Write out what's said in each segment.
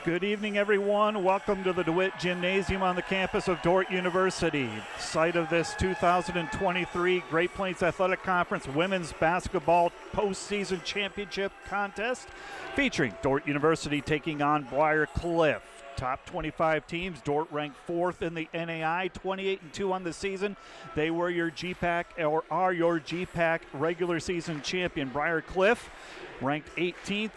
Good evening, everyone. Welcome to the DeWitt Gymnasium on the campus of Dordt University, site of this 2023 Great Plains Athletic Conference Women's Basketball Postseason Championship Contest, featuring Dordt University taking on Briar. Top 25 teams. Dordt ranked 4th in the NAI, 28-2 on the season. They were your GPAC, or are your GPAC regular season champion. Briar ranked 18th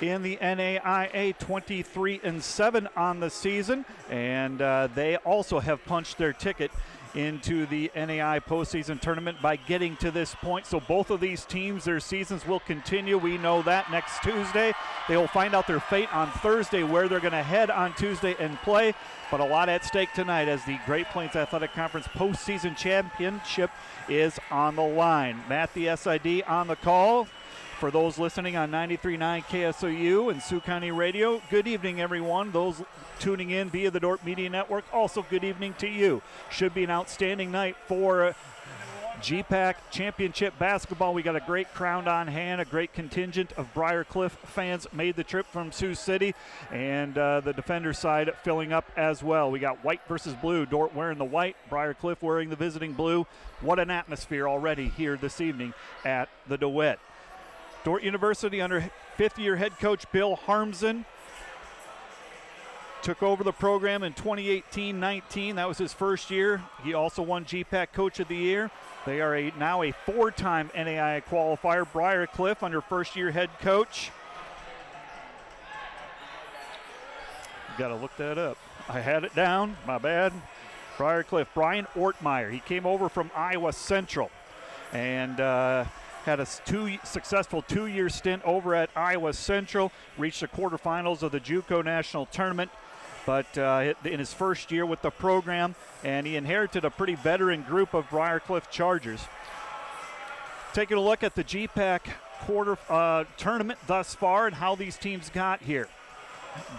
in the NAIA, 23-7 on the season, and they also have punched their ticket into the NAI postseason tournament by getting to this point. So both of these teams, their seasons will continue. We know that next Tuesday. They will find out their fate on Thursday, where they're going to head on Tuesday and play. But a lot at stake tonight as the Great Plains Athletic Conference postseason championship is on the line. Matt, the SID, on the call. For those listening on 93.9 KSOU and Sioux County Radio, good evening, everyone. Those tuning in via the Dordt Media Network, also good evening to you. Should be an outstanding night for GPAC Championship Basketball. We got a great crowd on hand, a great contingent of Briar fans made the trip from Sioux City, and the defender side filling up as well. We got white versus blue, Dordt wearing the white, Briar wearing the visiting blue. What an atmosphere already here this evening at the DeWitt. Dordt University under fifth-year head coach Bill Harmsen took over the program in 2018-19. That was his first year. He also won GPAC Coach of the Year. They are now a four-time NAIA qualifier. Briar under first-year head coach. Got to look that up. I had it down. My bad. Briar Brian Ortmeyer. He came over from Iowa Central and had a successful two-year stint over at Iowa Central, reached the quarterfinals of the JUCO National Tournament, but in his first year with the program, and he inherited a pretty veteran group of Briar Chargers. Taking a look at the GPAC tournament thus far and how these teams got here.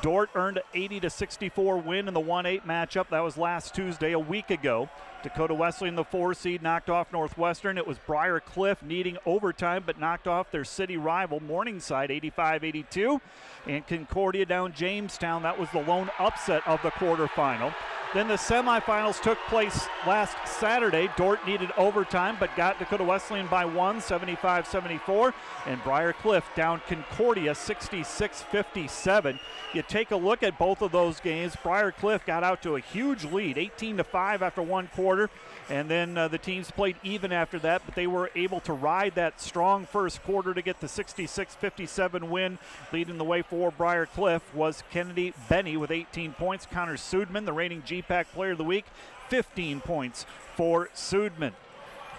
Dordt earned an 80-64 win in the 1-8 matchup. That was last Tuesday, a week ago. Dakota Wesleyan, the 4 seed, knocked off Northwestern. It was Briar needing overtime, but knocked off their city rival Morningside 85-82. And Concordia down Jamestown. That was the lone upset of the quarterfinal. Then the semifinals took place last Saturday. Dordt needed overtime, but got Dakota Wesleyan by 1, 75-74. And Briar down Concordia 66-57. You take a look at both of those games. Briar got out to a huge lead, 18-5 after one quarter. And then the teams played even after that, but they were able to ride that strong first quarter to get the 66-57 win. Leading the way for Briar was Kennedy Benny with 18 points. Connor Sudman, the reigning GPAC Player of the Week, 15 points for Sudman.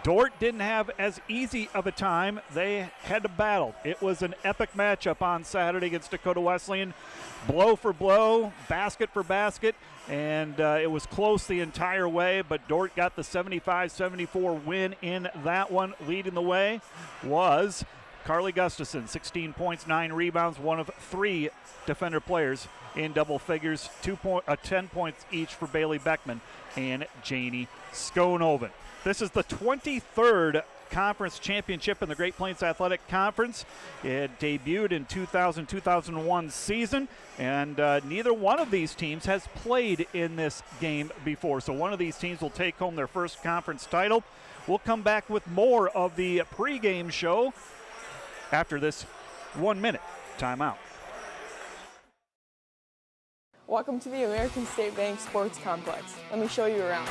Dordt didn't have as easy of a time. They had to battle. It was an epic matchup on Saturday against Dakota Wesleyan. Blow for blow, basket for basket, and it was close the entire way, but Dordt got the 75-74 win in that one. Leading the way was Carly Gustafson, 16 points, 9 rebounds, one of 3 defender players in double figures, 10 points each for Bailey Beckman and Janie Skonoven. This is the 23rd conference championship in the Great Plains Athletic Conference. It debuted in 2000-2001 season, and neither one of these teams has played in this game before. So one of these teams will take home their first conference title. We'll come back with more of the pregame show after this 1-minute timeout. Welcome to the American State Bank Sports Complex. Let me show you around.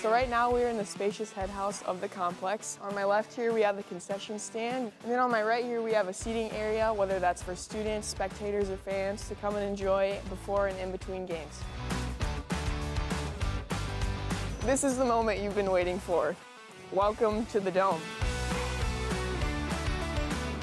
So right now we're in the spacious head house of the complex. On my left here we have the concession stand, and then on my right here we have a seating area, whether that's for students, spectators, or fans to come and enjoy before and in between games. This is the moment you've been waiting for. Welcome to the Dome.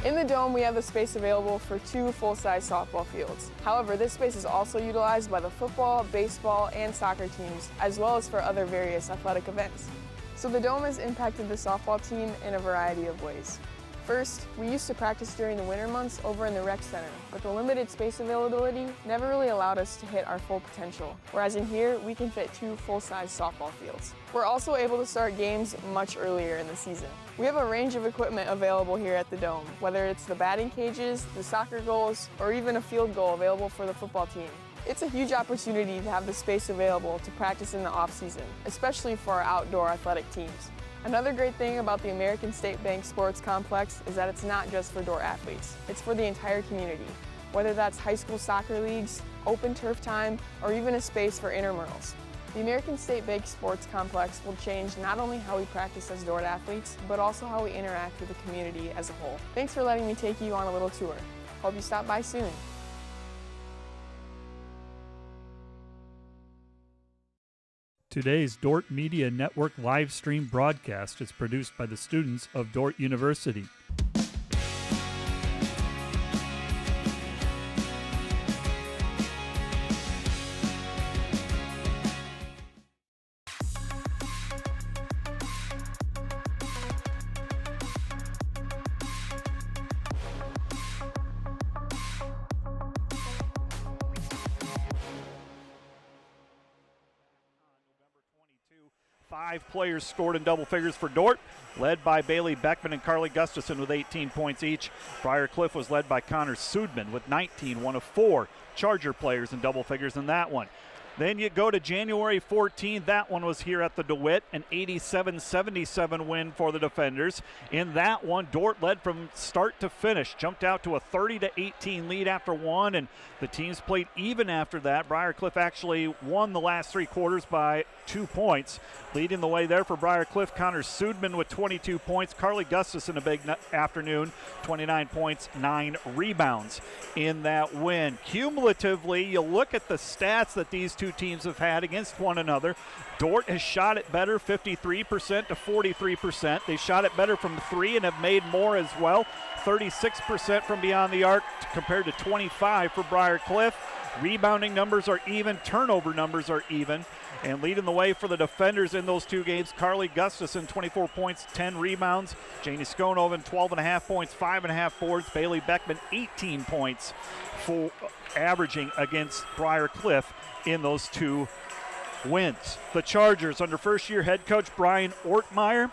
In the Dome, we have the space available for 2 full-size softball fields. However, this space is also utilized by the football, baseball, and soccer teams, as well as for other various athletic events. So the Dome has impacted the softball team in a variety of ways. First, we used to practice during the winter months over in the rec center, but the limited space availability never really allowed us to hit our full potential, whereas in here, we can fit 2 full-size softball fields. We're also able to start games much earlier in the season. We have a range of equipment available here at the Dome, whether it's the batting cages, the soccer goals, or even a field goal available for the football team. It's a huge opportunity to have the space available to practice in the off-season, especially for our outdoor athletic teams. Another great thing about the American State Bank Sports Complex is that it's not just for Dordt athletes, it's for the entire community. Whether that's high school soccer leagues, open turf time, or even a space for intramurals. The American State Bank Sports Complex will change not only how we practice as Dordt athletes, but also how we interact with the community as a whole. Thanks for letting me take you on a little tour. Hope you stop by soon. Today's Dordt Media Network live stream broadcast is produced by the students of Dordt University. Five players scored in double figures for Dordt, led by Bailey Beckman and Carly Gustafson with 18 points each. Briar Cliff was led by Connor Sudman with 19, one of 4 Charger players in double figures in that one. Then you go to January 14th. That one was here at the DeWitt, an 87-77 win for the defenders. In that one, Dordt led from start to finish, jumped out to a 30-18 lead after one, and the teams played even after that. Briar Cliff actually won the last 3 quarters by 2 points. Leading the way there for Briar Cliff, Connor Sudman with 22 points. Carly Gustafson a big afternoon, 29 points, 9 rebounds in that win. Cumulatively, you look at the stats that these two teams have had against one another. Dordt has shot it better, 53% to 43%. They shot it better from 3 and have made more as well, 36% from beyond the arc compared to 25 for Briar Cliff. Rebounding numbers are even, turnover numbers are even. And leading the way for the defenders in those 2 games, Carly Gustafson, 24 points, 10 rebounds. Janie Skonoven, 12.5 points, 5.5 boards. Bailey Beckman, 18 points for averaging against Briar Cliff in those 2 wins. The Chargers, under first-year head coach Brian Ortmeyer,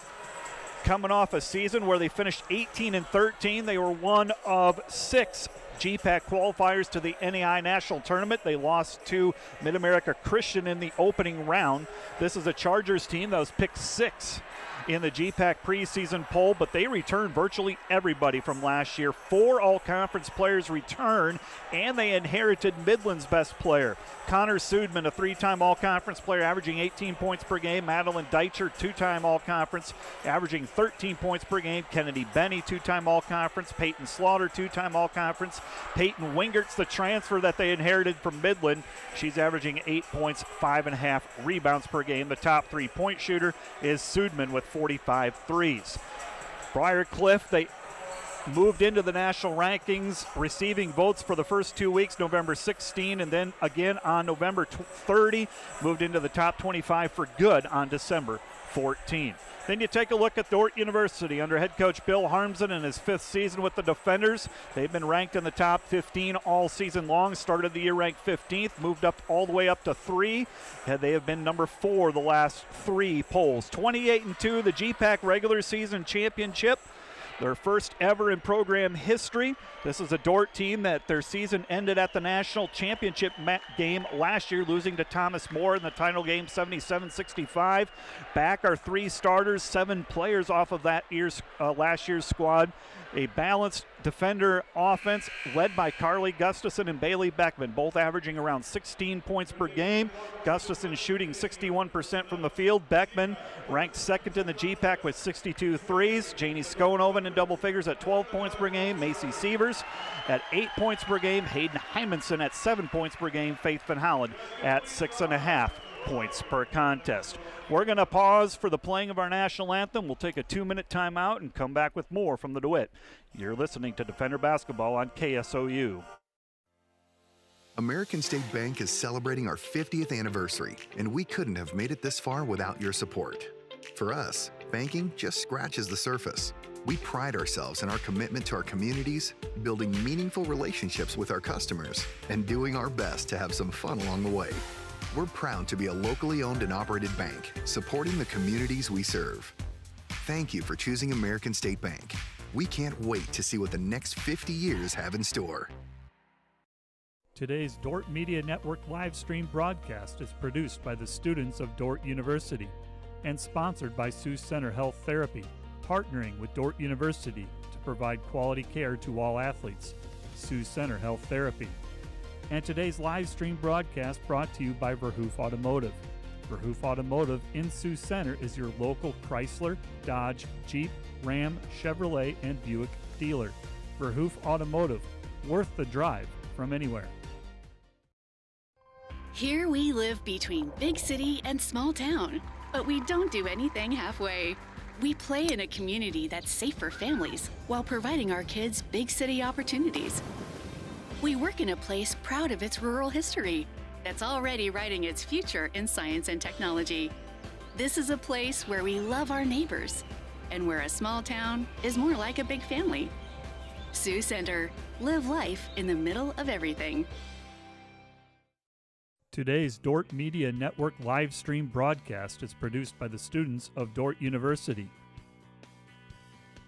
coming off a season where they finished 18-13. They were one of 6 GPAC qualifiers to the NAI National Tournament. They lost to Mid-America Christian in the opening round. This is a Chargers team that was picked 6 in the GPAC preseason poll, but they returned virtually everybody from last year. 4 all-conference players returned, and they inherited Midland's best player. Connor Sudman, a 3-time all-conference player, averaging 18 points per game. Madeline Deitcher, 2-time all-conference, averaging 13 points per game. Kennedy Benny, 2-time all-conference. Peyton Slaughter, 2-time all-conference. Peyton Wingert's the transfer that they inherited from Midland. She's averaging 8 points, 5.5 rebounds per game. The top 3-point shooter is Sudman with 45 threes. Briar Cliff, they moved into the national rankings, receiving votes for the first 2 weeks, November 16, and then again on November 30, moved into the top 25 for good on December 14. Then you take a look at Dordt University under head coach Bill Harmsen in his 5th season with the Defenders. They've been ranked in the top 15 all season long. Started the year ranked 15th, moved up all the way up to 3. And they have been number 4 the last 3 polls. 28-2, the GPAC regular season championship. Their first ever in program history. This is a Dordt team that their season ended at the national championship game last year, losing to Thomas More in the title game 77-65. Back are 3 starters, 7 players off of that last year's squad. A balanced defender offense led by Carly Gustafson and Bailey Beckman, both averaging around 16 points per game. Gustafson shooting 61% from the field. Beckman ranked 2nd in the GPAC with 62 threes. Janie Skonoven in double figures at 12 points per game. Macy Sievers at 8 points per game. Hayden Hymanson at 7 points per game. Faith Van Hollen at 6.5 points per contest. We're going to pause for the playing of our national anthem. We'll take a 2-minute timeout and come back with more from the DeWitt. You're listening to Defender Basketball on KSOU. American State Bank is celebrating our 50th anniversary, and we couldn't have made it this far without your support. For us, banking just scratches the surface. We pride ourselves in our commitment to our communities, building meaningful relationships with our customers, and doing our best to have some fun along the way. We're proud to be a locally owned and operated bank, supporting the communities we serve. Thank you for choosing American State Bank. We can't wait to see what the next 50 years have in store. Today's Dordt Media Network live stream broadcast is produced by the students of Dordt University and sponsored by Sioux Center Health Therapy, partnering with Dordt University to provide quality care to all athletes. Sioux Center Health Therapy. And today's live stream broadcast brought to you by Verhoof Automotive. Verhoof Automotive in Sioux Center is your local Chrysler, Dodge, Jeep, Ram, Chevrolet, and Buick dealer. Verhoof Automotive, worth the drive from anywhere. Here we live between big city and small town, but we don't do anything halfway. We play in a community that's safe for families while providing our kids big city opportunities. We work in a place proud of its rural history that's already writing its future in science and technology. This is a place where we love our neighbors and where a small town is more like a big family. Sioux Center, live life in the middle of everything. Today's Dordt Media Network live stream broadcast is produced by the students of Dordt University.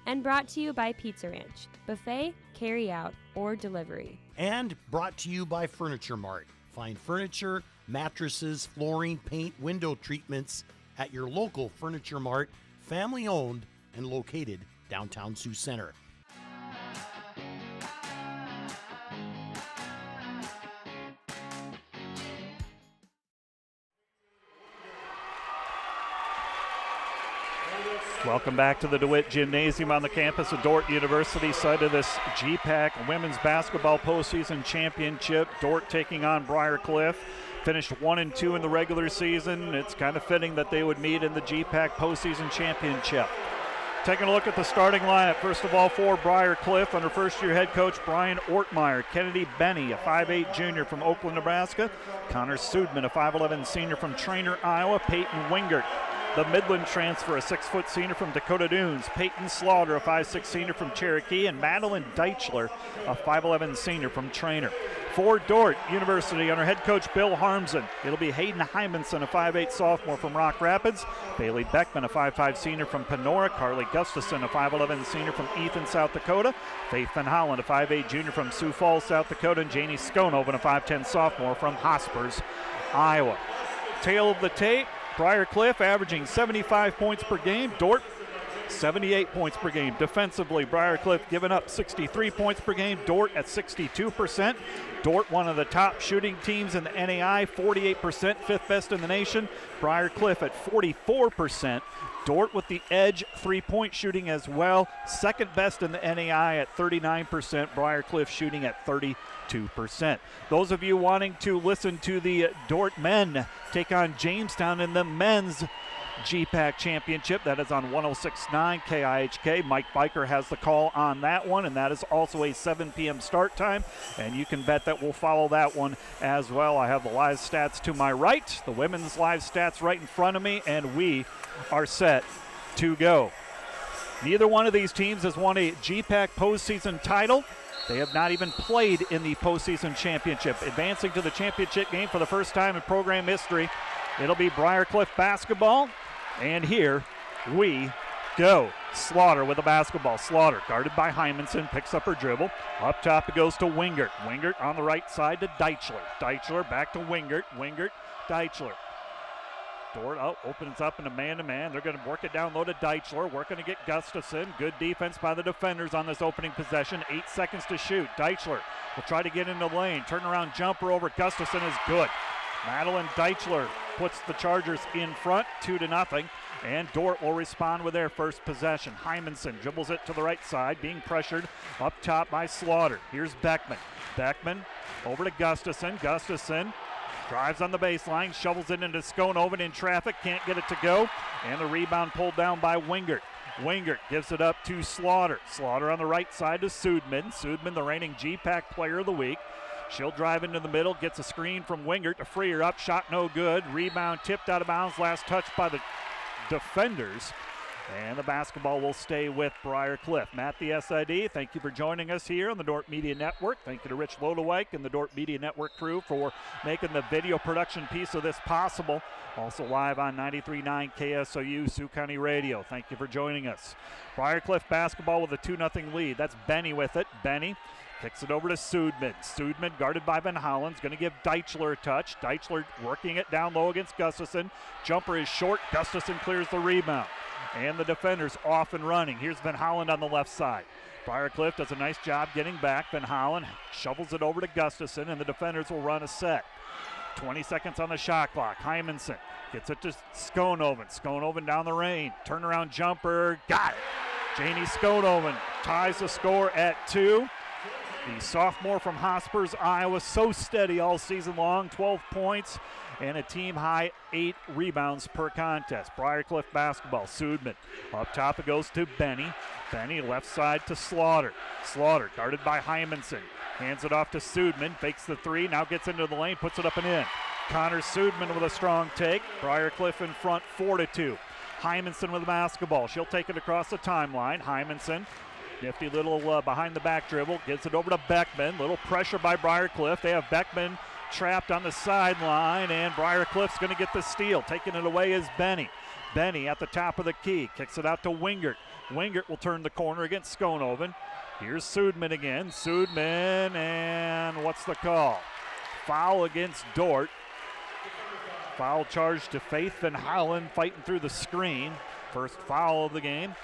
And brought to you by Pizza Ranch, buffet, carry out, or delivery. And brought to you by Furniture Mart. Find furniture, mattresses, flooring, paint, window treatments at your local Furniture Mart, family owned and located downtown Sioux Center. Welcome back to the DeWitt Gymnasium on the campus of Dordt University, site of this GPAC Women's Basketball Postseason Championship. Dordt taking on Briar. Finished 1-2 in the regular season. It's kind of fitting that they would meet in the GPAC Postseason Championship. Taking a look at the starting lineup. First of all, for Briar under first-year head coach Brian Ortmeyer, Kennedy Benny, a 5'8 junior from Oakland, Nebraska, Connor Sudman, a 5'11 senior from Trainer, Iowa, Peyton Wingert, the Midland transfer, a 6-foot senior from Dakota Dunes, Peyton Slaughter, a 5'6 senior from Cherokee, and Madeline Deichler, a 5'11 senior from Trainer. For Dordt University, under head coach Bill Harmsen, it'll be Hayden Hymanson, a 5'8 sophomore from Rock Rapids, Bailey Beckman, a 5'5 senior from Panora, Carly Gustafson, a 5'11 senior from Ethan, South Dakota, Faith Van Holland, a 5'8 junior from Sioux Falls, South Dakota, and Janie Skonov, a 5'10 sophomore from Hospers, Iowa. Tail of the tape, Briar averaging 75 points per game. Dordt, 78 points per game. Defensively, Briar giving up 63 points per game. Dordt at 62%. Dordt, one of the top shooting teams in the NAI, 48%, fifth best in the nation. Briar at 44%. Dordt with the edge, three-point shooting as well. Second best in the NAI at 39%. Briar shooting at 32%. Those of you wanting to listen to the Dordt men take on Jamestown in the men's GPAC Championship, that is on 106.9 KIHK. Mike Biker has the call on that one, and that is also a 7 p.m. start time, and you can bet that we'll follow that one as well. I have the live stats to my right, the women's live stats right in front of me, and we are set to go. Neither one of these teams has won a GPAC postseason title. They have not even played in the postseason championship. Advancing to the championship game for the first time in program history, it'll be Briar basketball. And here we go. Slaughter with the basketball. Slaughter guarded by Hymanson, picks up her dribble. Up top it goes to Wingert. Wingert on the right side to Deichler. Deichler back to Wingert. Wingert, Deichler. Dordt opens up in a man-to-man. They're going to work it down low to Deichler. Working to get Gustafson. Good defense by the defenders on this opening possession. 8 seconds to shoot. Deichler will try to get into the lane. Turnaround jumper over Gustafson is good. Madeline Deichler puts the Chargers in front, 2-0, and Dordt will respond with their first possession. Hymanson dribbles it to the right side, being pressured up top by Slaughter. Here's Beckman. Beckman over to Gustafson. Gustafson drives on the baseline, shovels it into Skonoven in traffic, can't get it to go, and the rebound pulled down by Wingert. Wingert gives it up to Slaughter. Slaughter on the right side to Sudman. Sudman, the reigning GPAC Player of the Week. She'll drive into the middle, gets a screen from Wingert to free her up. Shot no good. Rebound tipped out of bounds. Last touch by the defenders. And the basketball will stay with Briar Cliff. Matt, the SID, thank you for joining us here on the Dordt Media Network. Thank you to Rich Lodewijk and the Dordt Media Network crew for making the video production piece of this possible. Also live on 93.9 KSOU Sioux County Radio. Thank you for joining us. Briar Cliff basketball with a 2-0 lead. That's Benny with it. Benny kicks it over to Sudman. Sudman guarded by Van Hollen's going to give Deichler a touch. Deichler working it down low against Gustafson. Jumper is short. Gustafson clears the rebound. And the defenders off and running. Here's Van Hollen on the left side. Briar Cliff does a nice job getting back. Van Hollen shovels it over to Gustafson, and the defenders will run a set. 20 seconds on the shot clock. Hymanson gets it to Skonoven. Skonoven down the lane. Turnaround jumper. Got it. Janie Skonoven ties the score at 2. The sophomore from Hospers, Iowa, so steady all season long. 12 points and a team-high 8 rebounds per contest. Briar Cliff basketball. Sudman up top, it goes to Benny. Benny left side to Slaughter. Slaughter guarded by Hymanson. Hands it off to Sudman. Fakes the 3. Now gets into the lane. Puts it up and in. Connor Sudman with a strong take. Briar Cliff in front 4-2. Hymanson with the basketball. She'll take it across the timeline. Hymanson. Nifty little behind the back dribble. Gets it over to Beckman. Little pressure by Briar Cliff. They have Beckman trapped on the sideline, and Briar Cliff's going to get the steal. Taking it away is Benny. Benny at the top of the key. Kicks it out to Wingert. Wingert will turn the corner against Skonoven. Here's Sudman again. Sudman, and what's the call? Foul against Dordt. Foul charge to Faith Van Hollen fighting through the screen. First foul of the game.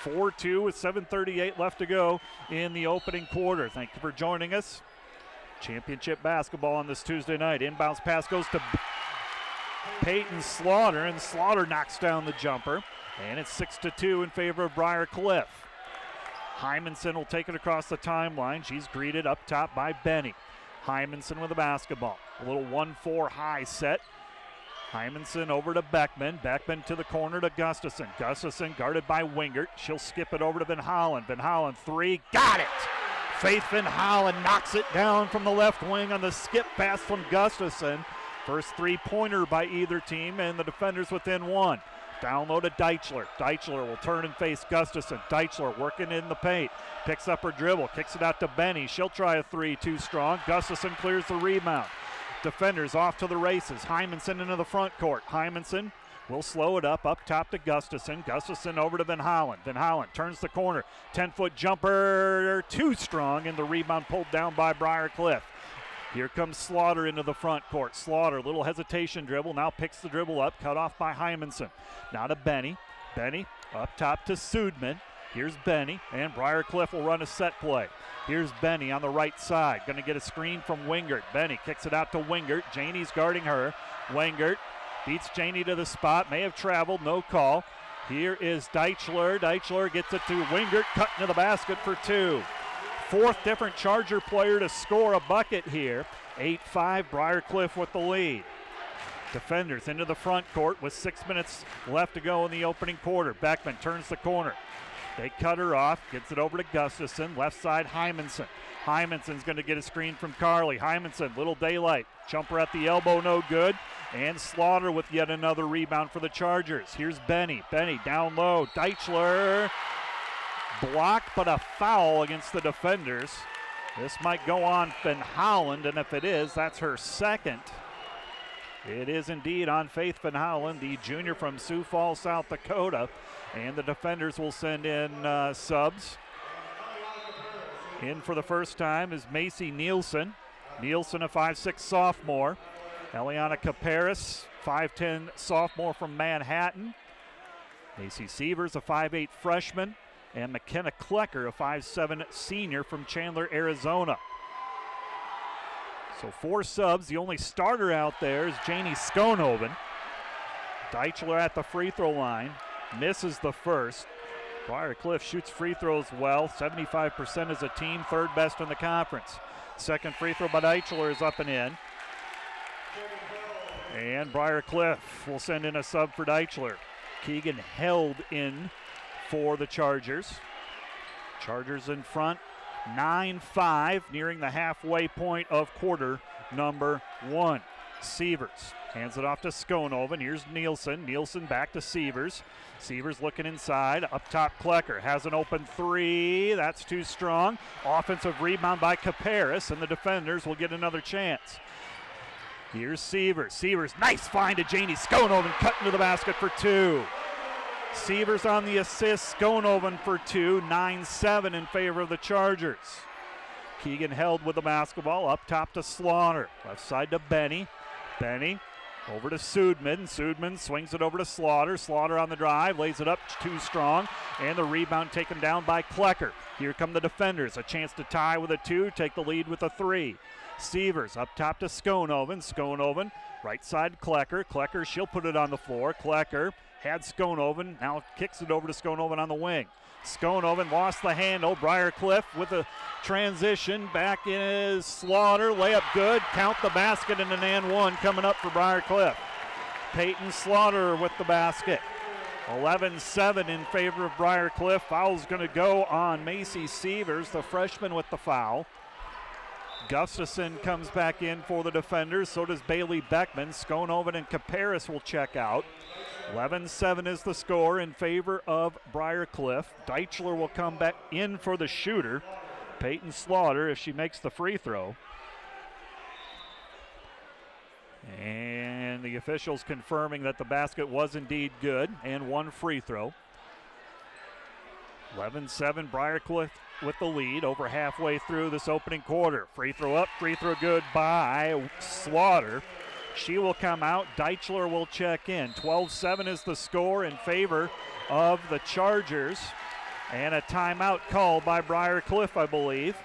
4-2 with 7:38 left to go in the opening quarter. Thank you for joining us. Championship basketball on this Tuesday night. Inbounds pass goes to Peyton Slaughter, and Slaughter knocks down the jumper. And it's 6-2 in favor of Briar Cliff. Hymanson will take it across the timeline. She's greeted up top by Benny. Hymanson with the basketball. A little 1-4 high set. Hymanson over to Beckman. Beckman to the corner to Gustafson. Gustafson guarded by Wingert. She'll skip it over to Van Hollen. Van Hollen 3. Got it! Faith Van Hollen knocks it down from the left wing on the skip pass from Gustafson. First three-pointer by either team, and the defenders within 1. Down low to Deichler. Deichler will turn and face Gustafson. Deichler working in the paint. Picks up her dribble. Kicks it out to Benny. She'll try a 3, too strong. Gustafson clears the rebound. Defenders off to the races. Hymanson into the front court. Hymanson will slow it up top to Gustafson. Gustafson over to Van Hollen. Van Hollen turns the corner. 10-foot jumper, too strong, and the rebound pulled down by Briar Cliff. Here comes Slaughter into the front court. Slaughter, little hesitation dribble, now picks the dribble up, cut off by Hymanson. Now to Benny. Benny up top to Sudman. Here's Benny, and Briar Cliff will run a set play. Here's Benny on the right side. Going to get a screen from Wingert. Benny kicks it out to Wingert. Janie's guarding her. Wingert beats Janie to the spot. May have traveled, no call. Here is Deichler. Deichler gets it to Wingert, cutting to the basket for 2. Fourth different Charger player to score a bucket here. 8-5, Briar Cliff with the lead. Defenders into the front court with 6 minutes left to go in the opening quarter. Beckman turns the corner. They cut her off, gets it over to Gustafson. Left side, Hymanson. Hymanson's going to get a screen from Carly. Hymanson, little daylight. Jumper at the elbow, no good. And Slaughter with yet another rebound for the Chargers. Here's Benny. Benny down low. Deichler blocked, but a foul against the defenders. This might go on Van Hollen, and if it is, that's her second. It is indeed on Faith Van Hollen, the junior from Sioux Falls, South Dakota. And the defenders will send in subs. In for the first time is Macy Nielsen. Nielsen, a 5'6 sophomore. Eliana Caparis, 5'10 sophomore from Manhattan. Macy Sievers, a 5'8 freshman. And McKenna Klecker, a 5'7 senior from Chandler, Arizona. So 4 subs. The only starter out there is Janie Skonoven. Deichler at the free throw line. Misses the first. Briar Cliff shoots free throws well. 75% as a team, third best in the conference. Second free throw by Deichler is up and in. And Briar Cliff will send in a sub for Deichler. Keegan held in for the Chargers. Chargers in front, 9-5, nearing the halfway point of quarter number 1. Sievers Hands it off to Skonoven. Here's Nielsen. Nielsen back to Sievers. Sievers looking inside. Up top, Klecker has an open three. That's too strong. Offensive rebound by Kaparis, and the defenders will get another chance. Here's Sievers. Sievers, nice find to Janie Skonoven, cutting to the basket for two. Sievers on the assist. Skonoven for two. 9-7 in favor of the Chargers. Keegan held with the basketball. Up top to Slaughter. Left side to Benny. Benny over to Sudman. Sudman swings it over to Slaughter. Slaughter on the drive, lays it up too strong, and the rebound taken down by Klecker. Here come the defenders. A chance to tie with a two, take the lead with a three. Sievers up top to Skonoven. Skonoven, right side Klecker. Klecker, she'll put it on the floor. Klecker had Skonoven, now kicks it over to Skonoven on the wing. Skonoven lost the handle. Briar with a transition. Back in is Slaughter. Layup good. Count the basket and an and one coming up for Briar. Peyton Slaughter with the basket. 11-7 in favor of Briar. Foul's going to go on Macy Sievers, the freshman, with the foul. Gustafson comes back in for the defenders. So does Bailey Beckman. Skonoven and Kaparis will check out. 11-7 is the score in favor of Briar. Deichler will come back in for the shooter. Peyton Slaughter, if she makes the free throw. And the officials confirming that the basket was indeed good, and one free throw. 11-7, Briar with the lead over halfway through this opening quarter. Free throw up, free throw good by Slaughter. She will come out. Deichler will check in. 12-7 is the score in favor of the Chargers. And a timeout called by Briar, I believe.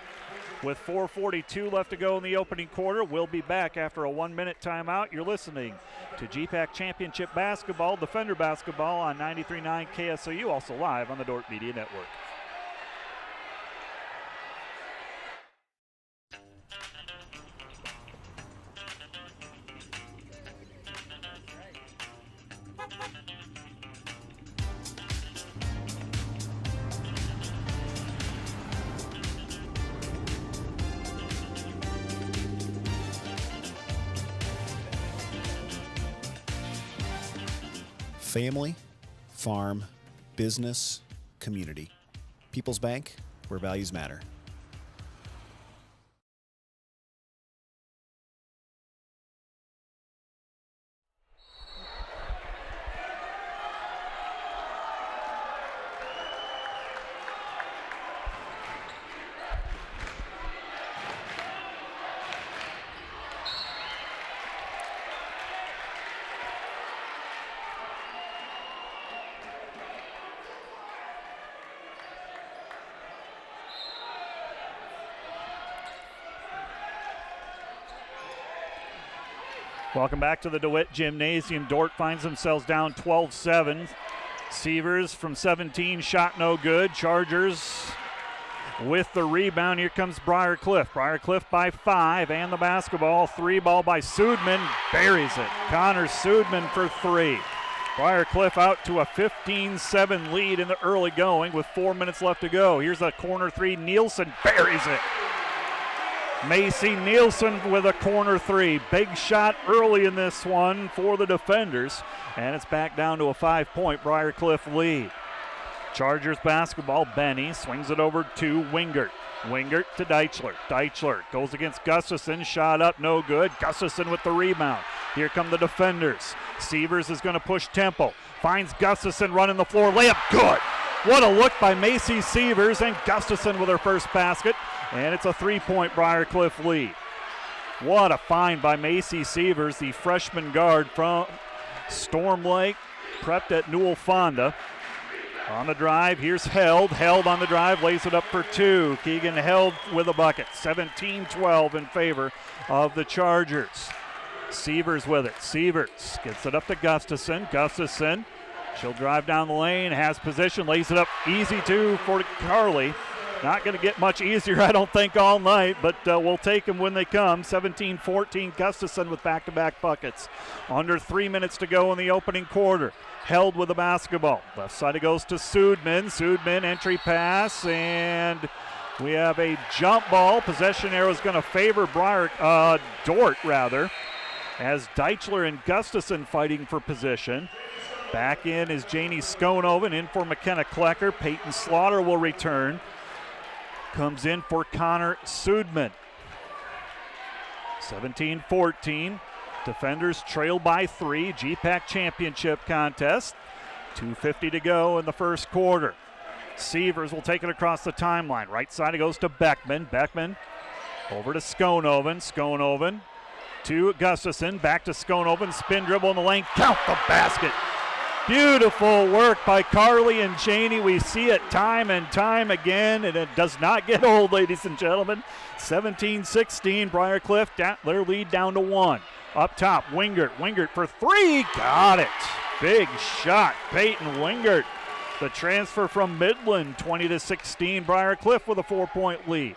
With 4:42 left to go in the opening quarter, we'll be back after a 1-minute timeout. You're listening to GPAC Championship Basketball, Defender Basketball on 93.9 KSOU, also live on the Dordt Media Network. Family, farm, business, community. People's Bank, where values matter. Welcome back to the DeWitt Gymnasium. Dordt finds themselves down 12-7. Sievers from 17, shot no good. Chargers with the rebound. Here comes Briar. Briar by 5 and the basketball. 3 ball by Sudman. Buries it. Connor Sudman for 3. Briar out to a 15-7 lead in the early going with 4 minutes left to go. Here's a corner 3. Nielsen buries it. Macy Nielsen with a corner 3. Big shot early in this one for the defenders. And it's back down to a 5-point Briar lead. Chargers basketball. Benny swings it over to Wingert. Wingert to Deichler. Deichler goes against Gustafson. Shot up, no good. Gustafson with the rebound. Here come the defenders. Sievers is going to push tempo. Finds Gustafson running the floor. Layup good. What a look by Macy Sievers, and Gustafson with her first basket. And it's a 3-point Briar lead. What a find by Macy Sievers, the freshman guard from Storm Lake, prepped at Newell Fonda. On the drive, here's Held. Held on the drive, lays it up for 2. Keegan Held with a bucket. 17-12 in favor of the Chargers. Sievers with it. Sievers gets it up to Gustafson. Gustafson, she'll drive down the lane, has position, lays it up easy too for Carly. Not going to get much easier, I don't think, all night, but we'll take them when they come. 17-14, Gustafson with back-to-back buckets. Under 3 minutes to go in the opening quarter. Held with the basketball. Left side it goes to Sudman. Sudman, entry pass, and we have a jump ball. Possession arrow is going to favor Dordt, rather. as Deichler and Gustafson fighting for position. Back in is Janie Skonoven, in for McKenna Klecker. Peyton Slaughter will return. Comes in for Connor Sudman. 17-14. Defenders trail by 3. GPAC championship contest. 2:50 to go in the first quarter. Sievers will take it across the timeline. Right side it goes to Beckman. Beckman over to Skonoven. Skonoven to Gustafson. Back to Skonoven. Spin dribble in the lane. Count the basket. Beautiful work by Carly and Janie. We see it time and time again, and it does not get old, ladies and gentlemen. 17-16. Briarcliff, their lead down to 1. Up top, Wingert. Wingert for 3. Got it. Big shot. Peyton Wingert. The transfer from Midland, 20-16. Briarcliff with a 4-point lead.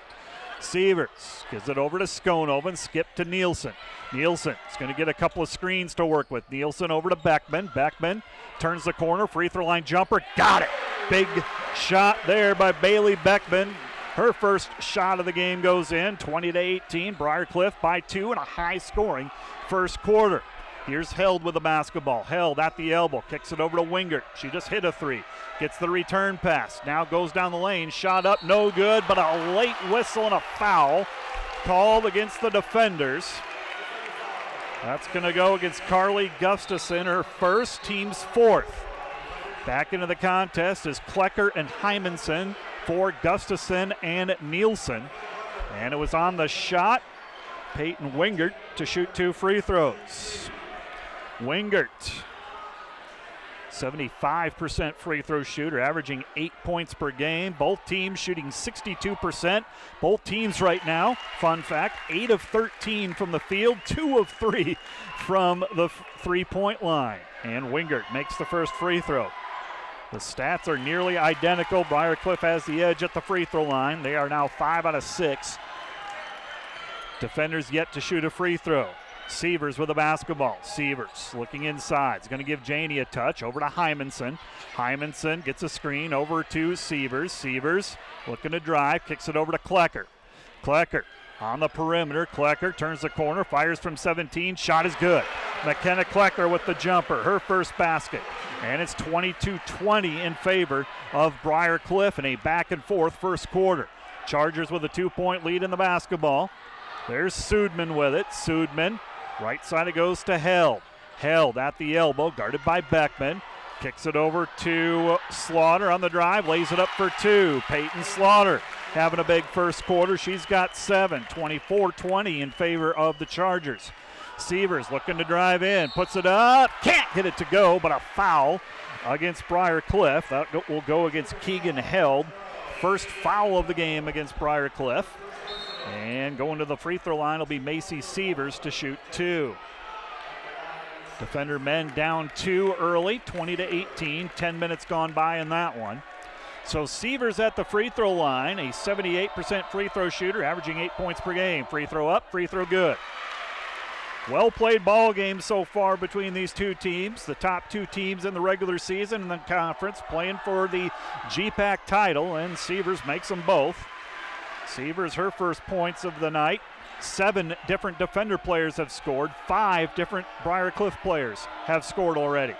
Sievers gives it over to Skonoven. Skip to Nielsen. Nielsen is going to get a couple of screens to work with. Nielsen over to Beckman. Beckman turns the corner. Free throw line jumper. Got it. Big shot there by Bailey Beckman. Her first shot of the game goes in. 20-18. Briarcliff by 2 in a high-scoring first quarter. Here's Held with the basketball. Held at the elbow. Kicks it over to Wingert. She just hit a 3. Gets the return pass. Now goes down the lane. Shot up, no good, but a late whistle and a foul called against the defenders. That's going to go against Carly Gustafson, her first, team's 4th. Back into the contest is Klecker and Hymanson for Gustafson and Nielsen. And it was on the shot. Peyton Wingert to shoot 2 free throws. Wingert, 75% free throw shooter, averaging 8 points per game. Both teams shooting 62%. Both teams right now, fun fact, 8 of 13 from the field, 2 of 3 from the three-point line. And Wingert makes the first free throw. The stats are nearly identical. Briarcliff has the edge at the free throw line. They are now 5 out of 6. Defenders yet to shoot a free throw. Sievers with the basketball. Sievers looking inside. Is going to give Janie a touch. Over to Hymanson. Hymanson gets a screen over to Sievers. Sievers looking to drive. Kicks it over to Klecker. Klecker on the perimeter. Klecker turns the corner. Fires from 17. Shot is good. McKenna Klecker with the jumper. Her first basket. And it's 22-20 in favor of Briarcliff in a back and forth first quarter. Chargers with a 2-point lead in the basketball. There's Sudman with it. Sudman, right side it goes to Held. Held at the elbow, guarded by Beckman. Kicks it over to Slaughter on the drive, lays it up for 2. Peyton Slaughter having a big first quarter. She's got 7, 24-20 in favor of the Chargers. Sievers looking to drive in, puts it up, can't get it to go, but a foul against Briarcliff. That will go against Keegan Held. First foul of the game against Briarcliff. And going to the free throw line will be Macy Sievers to shoot 2. Defender men down 2 early, 20-18. 10 minutes gone by in that one. So Sievers at the free throw line, a 78% free throw shooter, averaging 8 points per game. Free throw up, free throw good. Well played ball game so far between these two teams. The top 2 teams in the regular season in the conference playing for the GPAC title, and Sievers makes them both. Sievers, her first points of the night. 7 different defender players have scored. 5 different Briarcliff players have scored already.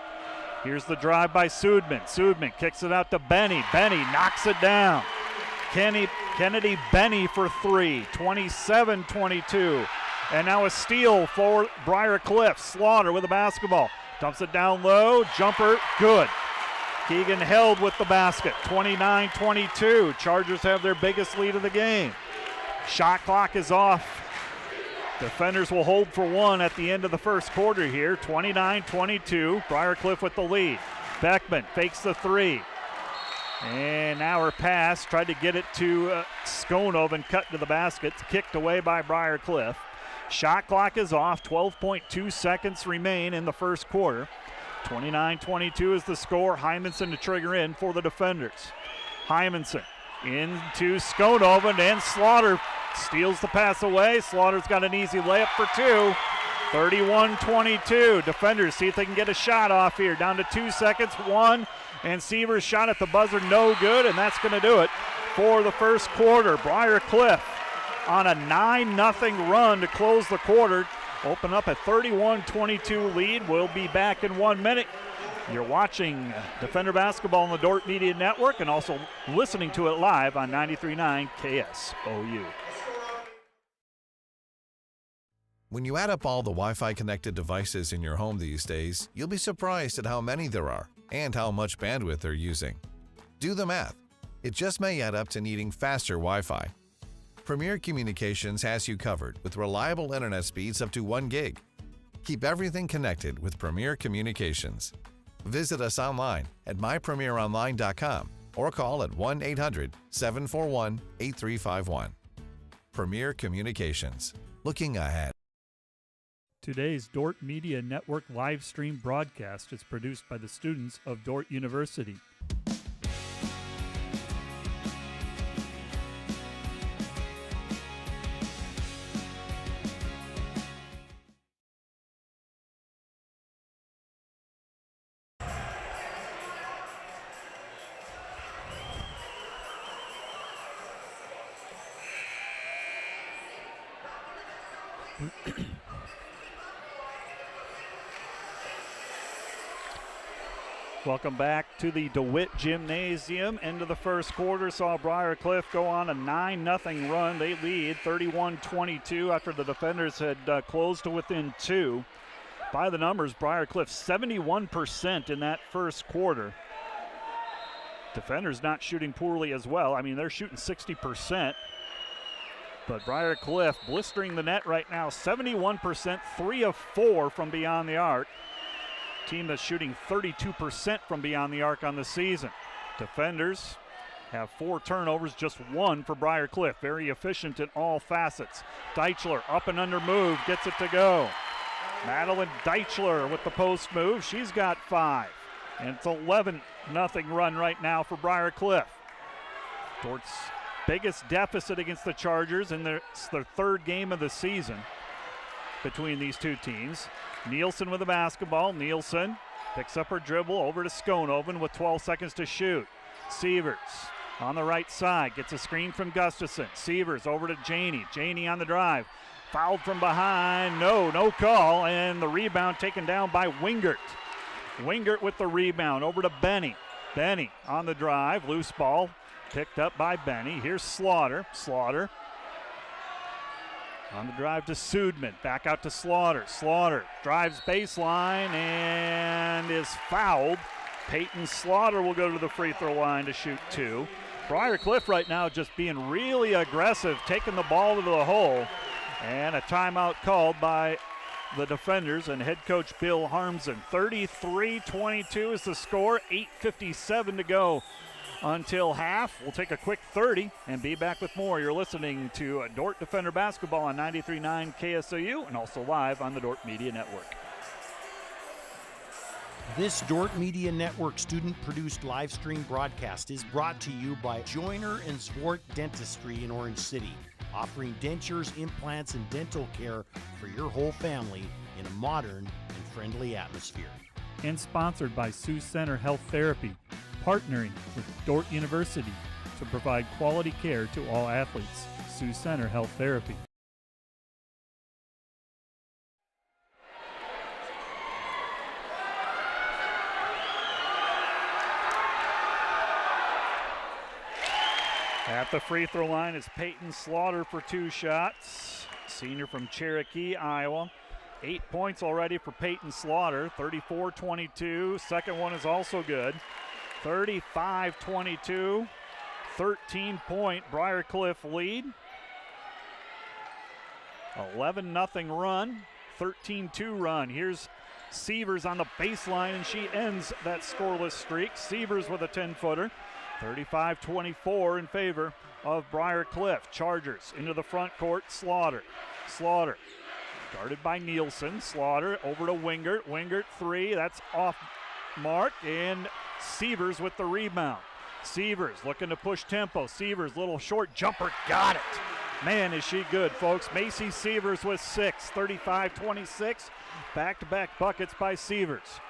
Here's the drive by Sudman. Sudman kicks it out to Benny. Benny knocks it down. Kennedy Benny for 3, 27-22. And now a steal for Briarcliff. Slaughter with the basketball. Dumps it down low. Jumper, good. Keegan Held with the basket, 29-22. Chargers have their biggest lead of the game. Shot clock is off. Defenders will hold for 1 at the end of the first quarter here, 29-22. Briarcliff with the lead. Beckman fakes the 3. And now her pass, tried to get it to Skonoven, cut to the basket. It's kicked away by Briarcliff. Shot clock is off, 12.2 seconds remain in the first quarter. 29-22 is the score. Hymanson to trigger in for the defenders. Hymanson into Skonoven, and Slaughter steals the pass away. Slaughter's got an easy layup for 2. 31-22. Defenders see if they can get a shot off here. Down to 2 seconds. 1, and Sievers shot at the buzzer, no good, and that's going to do it for the first quarter. Briarcliff on a 9-0 run to close the quarter. open up a 31-22 lead. We'll be back in 1 minute. You're watching Defender Basketball on the Dordt Media Network and also listening to it live on 93.9 KSOU. When you add up all the Wi-Fi connected devices in your home these days, you'll be surprised at how many there are and how much bandwidth they're using. Do the math. It just may add up to needing faster Wi-Fi. Premier Communications has you covered with reliable internet speeds up to 1 gig. Keep everything connected with Premier Communications. Visit us online at mypremieronline.com or call at 1-800-741-8351. Premier Communications. Looking ahead. Today's Dordt Media Network live stream broadcast is produced by the students of Dordt University. Welcome back to the DeWitt Gymnasium. End of the first quarter saw Briar Cliff go on a 9-0 run. They lead 31-22 after the defenders had closed to within 2. By the numbers, Briar Cliff 71% in that first quarter. Defenders not shooting poorly as well. I mean, they're shooting 60%. But Briar Cliff blistering the net right now, 71%, 3 of 4 from beyond the arc. Team that's shooting 32% from beyond the arc on the season. Defenders have 4 turnovers, just 1 for Briar Cliff. Very efficient in all facets. Deichler up and under move, gets it to go. Madeline Deichler with the post move. She's got 5. And it's 11-0 run right now for Briar Cliff. Dordt's biggest deficit against the Chargers, and it's their 3rd game of the season between these two teams. Nielsen with the basketball. Nielsen picks up her dribble over to Skonoven with 12 seconds to shoot. Sievers on the right side gets a screen from Gustafson. Sievers over to Janey. Janey on the drive. Fouled from behind. No call. And the rebound taken down by Wingert. Wingert with the rebound over to Benny. Benny on the drive. Loose ball picked up by Benny. Here's Slaughter. Slaughter on the drive to Sudman. Back out to Slaughter. Slaughter drives baseline and is fouled. Peyton Slaughter will go to the free throw line to shoot 2. Briar Cliff right now just being really aggressive, taking the ball to the hole. And a timeout called by the defenders and head coach Bill Harmsen. 33-22 is the score. 8:57 to go until half. We'll take a quick 30 and be back with more. You're listening to Dordt Defender Basketball on 93.9 KSOU and also live on the Dordt Media Network. This Dordt Media Network student-produced live stream broadcast is brought to you by Joyner & Zwart Dentistry in Orange City, offering dentures, implants, and dental care for your whole family in a modern and friendly atmosphere. And sponsored by Sioux Center Health Therapy, partnering with Dordt University to provide quality care to all athletes. Sioux Center Health Therapy. At the free throw line is Peyton Slaughter for 2 shots. Senior from Cherokee, Iowa. 8 points already for Peyton Slaughter, 34-22. Second one is also good. 35-22, 13-point Briar Cliff lead. 11-0 run, 13-2 run. Here's Sievers on the baseline, and she ends that scoreless streak. Sievers with a 10-footer. 35-24 in favor of Briar Cliff. Chargers into the front court. Slaughter. Slaughter guarded by Nielsen. Slaughter over to Wingert. Wingert 3. That's off mark. And Sievers with the rebound. Sievers looking to push tempo. Sievers little short jumper. Got it. Man, is she good, folks. Macy Sievers with 6. 35-26. Back-to-back buckets by Sievers.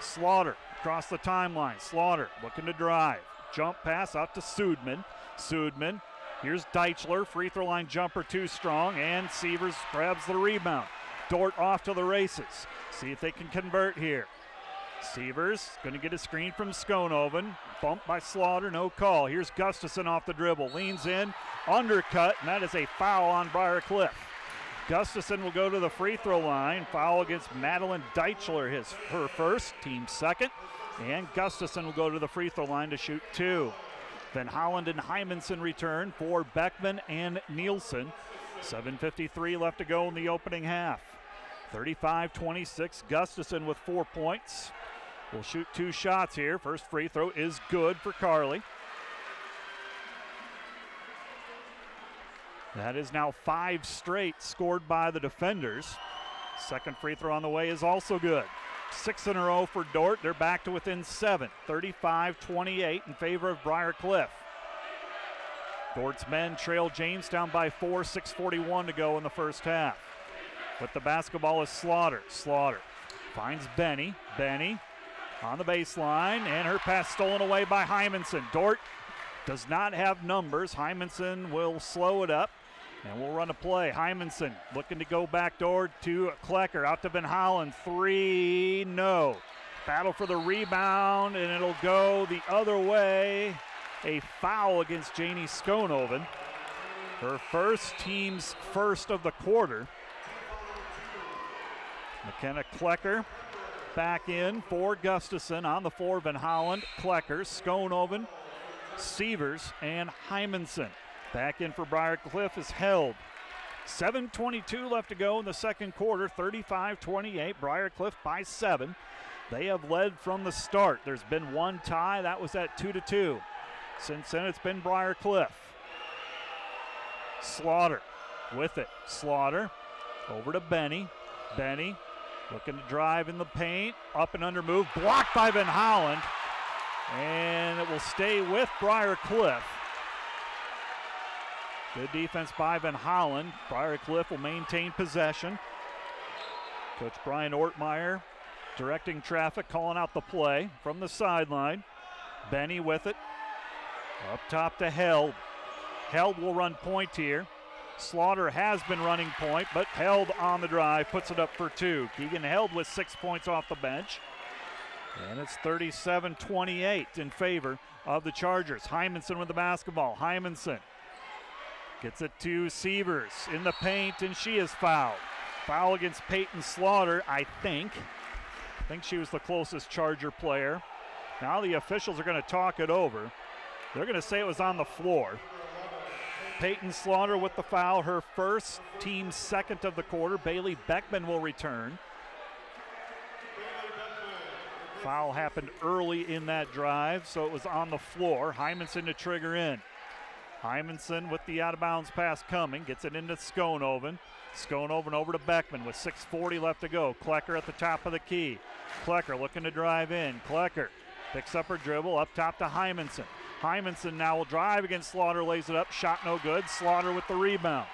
Slaughter across the timeline. Slaughter looking to drive. Jump pass out to Sudman. Sudman. Here's Deichler. Free throw line jumper too strong. And Sievers grabs the rebound. Dordt off to the races. See if they can convert here. Sievers going to get a screen from Skonoven. Bumped by Slaughter, no call. Here's Gustafson off the dribble. Leans in, undercut, and that is a foul on Briar Cliff. Gustafson will go to the free throw line. Foul against Madeline Deichler, her first, team second. And Gustafson will go to the free throw line to shoot 2. Then Holland and Hymanson return for Beckman and Nielsen. 7:53 left to go in the opening half. 35-26, Gustafson with 4 points. Will shoot 2 shots here. First free throw is good for Carly. That is now 5 straight scored by the defenders. Second free throw on the way is also good. 6 in a row for Dordt. They're back to within 7. 35-28 in favor of Briar Cliff. Dordt's men trail Jamestown by 4, 6:41 to go in the first half. With the basketball is Slaughter. Slaughter finds Benny. Benny on the baseline, and her pass stolen away by Hymanson. Dordt does not have numbers. Hymanson will slow it up, and we'll run a play. Hymanson looking to go backdoor to Klecker. Out to Van Hollen. 3, no. Battle for the rebound, and it'll go the other way. A foul against Janie Skonoven. Her first, team's first of the quarter. McKenna Klecker back in for Gustafson. On the floor, Van Holland, Klecker, Skonoven, Sievers, and Hymanson. Back in for Briar Cliff is held. 7:22 left to go in the second quarter. 35-28, Briar Cliff by 7. They have led from the start. There's been one tie. That was at 2-2. Since then, it's been Briar Cliff. Slaughter with it. Slaughter over to Benny. Benny looking to drive in the paint. Up and under move. Blocked by Van Holland. And it will stay with Briar Cliff. Good defense by Van Holland. Briar Cliff will maintain possession. Coach Brian Ortmeyer directing traffic, calling out the play from the sideline. Benny with it. Up top to Held. Held will run point here. Slaughter has been running point, but Held on the drive, puts it up for 2. Keegan Held with 6 points off the bench. And it's 37-28 in favor of the Chargers. Hymanson with the basketball. Hymanson gets it to Sievers in the paint, and she is fouled. Foul against Peyton Slaughter, I think. I think she was the closest Charger player. Now the officials are going to talk it over. They're going to say it was on the floor. Peyton Slaughter with the foul, her first, team second of the quarter. Bailey Beckman will return. Foul happened early in that drive, so it was on the floor. Hymanson to trigger in. Hymanson with the out-of-bounds pass coming, gets it into Skonoven. Skonoven over to Beckman with 6:40 left to go. Klecker at the top of the key. Klecker looking to drive in. Klecker picks up her dribble, up top to Hymanson. Hymanson now will drive against Slaughter, lays it up, shot no good. Slaughter with the rebound.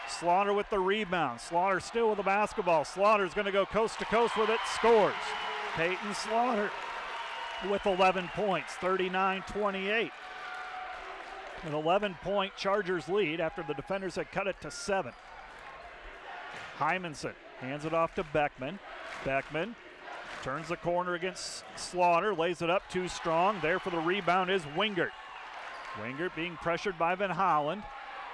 Slaughter with the rebound. Slaughter still with the basketball. Slaughter's going to go coast to coast with it, scores. Peyton Slaughter with 11 points, 39-28. An 11-point Chargers lead after the defenders had cut it to 7. Hymanson hands it off to Beckman. Beckman turns the corner against Slaughter, lays it up too strong. There for the rebound is Wingert. Wingert being pressured by Van Holland.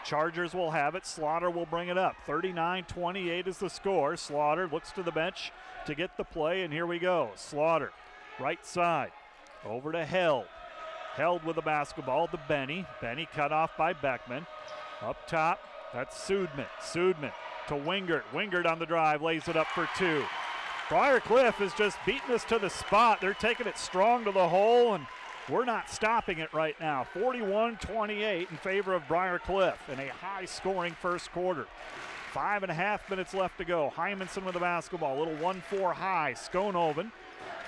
Chargers will have it. Slaughter will bring it up. 39-28 is the score. Slaughter looks to the bench to get the play, and here we go. Slaughter, right side, over to Held. Held with the basketball to Benny. Benny cut off by Beckman. Up top, that's Sudman. Sudman to Wingert. Wingert on the drive, lays it up for 2. Briar Cliff is just beating us to the spot. They're taking it strong to the hole, and we're not stopping it right now. 41-28 in favor of Briar Cliff in a high-scoring first quarter. 5.5 minutes left to go. Hymanson with the basketball. A little 1-4 high. Skonoven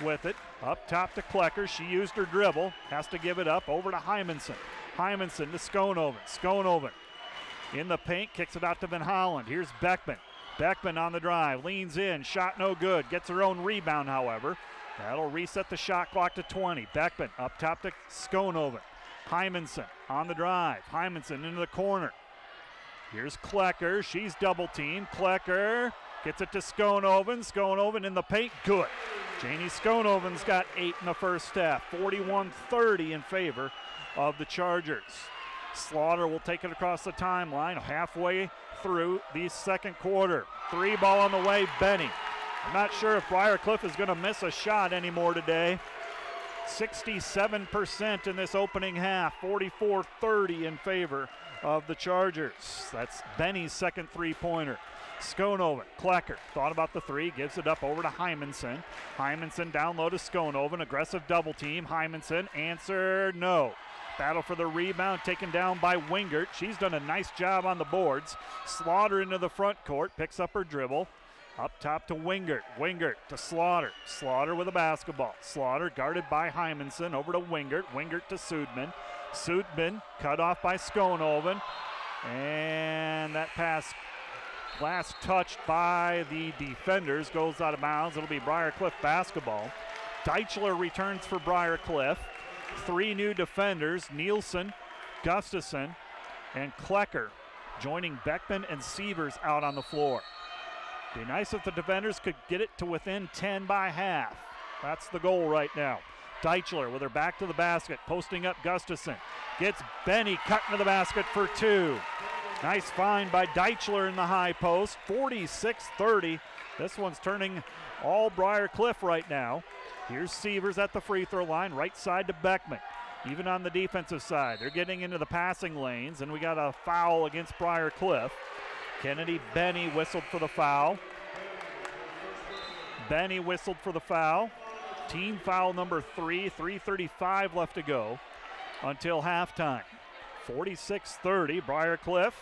with it. Up top to Klecker. She used her dribble. Has to give it up. Over to Hymanson. Hymanson to Skonoven. Skonoven in the paint. Kicks it out to Van Holland. Here's Beckman. Beckman on the drive. Leans in. Shot no good. Gets her own rebound, however. That'll reset the shot clock to 20. Beckman up top to Skonoven. Hymanson on the drive. Hymanson into the corner. Here's Klecker. She's double teamed. Klecker Gets it to Skonoven. Skonoven in the paint. Good. Janie Skonoven's got 8 in the first half. 41-30 in favor of the Chargers. Slaughter will take it across the timeline halfway through the second quarter. 3 ball on the way, Benny. I'm not sure if Briar Cliff is going to miss a shot anymore today. 67% in this opening half. 44-30 in favor of the Chargers. That's Benny's second three-pointer. Skonoven, Klecker, thought about the three, gives it up over to Hymanson. Hymanson down low to Skonoven, aggressive double team. Hymanson, answer, no. Battle for the rebound, taken down by Wingert. She's done a nice job on the boards. Slaughter into the front court, picks up her dribble. Up top to Wingert. Wingert to Slaughter. Slaughter with a basketball. Slaughter guarded by Hymanson. Over to Wingert. Wingert to Sudman. Sudman cut off by Skonoven. And that pass last touched by the defenders. Goes out of bounds. It'll be Briar Cliff basketball. Deichler returns for Briar Cliff. 3 new defenders. Nielsen, Gustafson, and Klecker joining Beckman and Sievers out on the floor. Be nice if the defenders could get it to within 10 by half. That's the goal right now. Deichler with her back to the basket, posting up Gustafson. Gets Benny cut into the basket for 2. Nice find by Deichler in the high post. 46-30. This one's turning all Briar Cliff right now. Here's Sievers at the free throw line, right side to Beckman. Even on the defensive side, they're getting into the passing lanes, and we got a foul against Briar Cliff. Kennedy Benny whistled for the foul. Benny whistled for the foul. Team foul number 3, 3:35 left to go until halftime. 46-30, Briar Cliff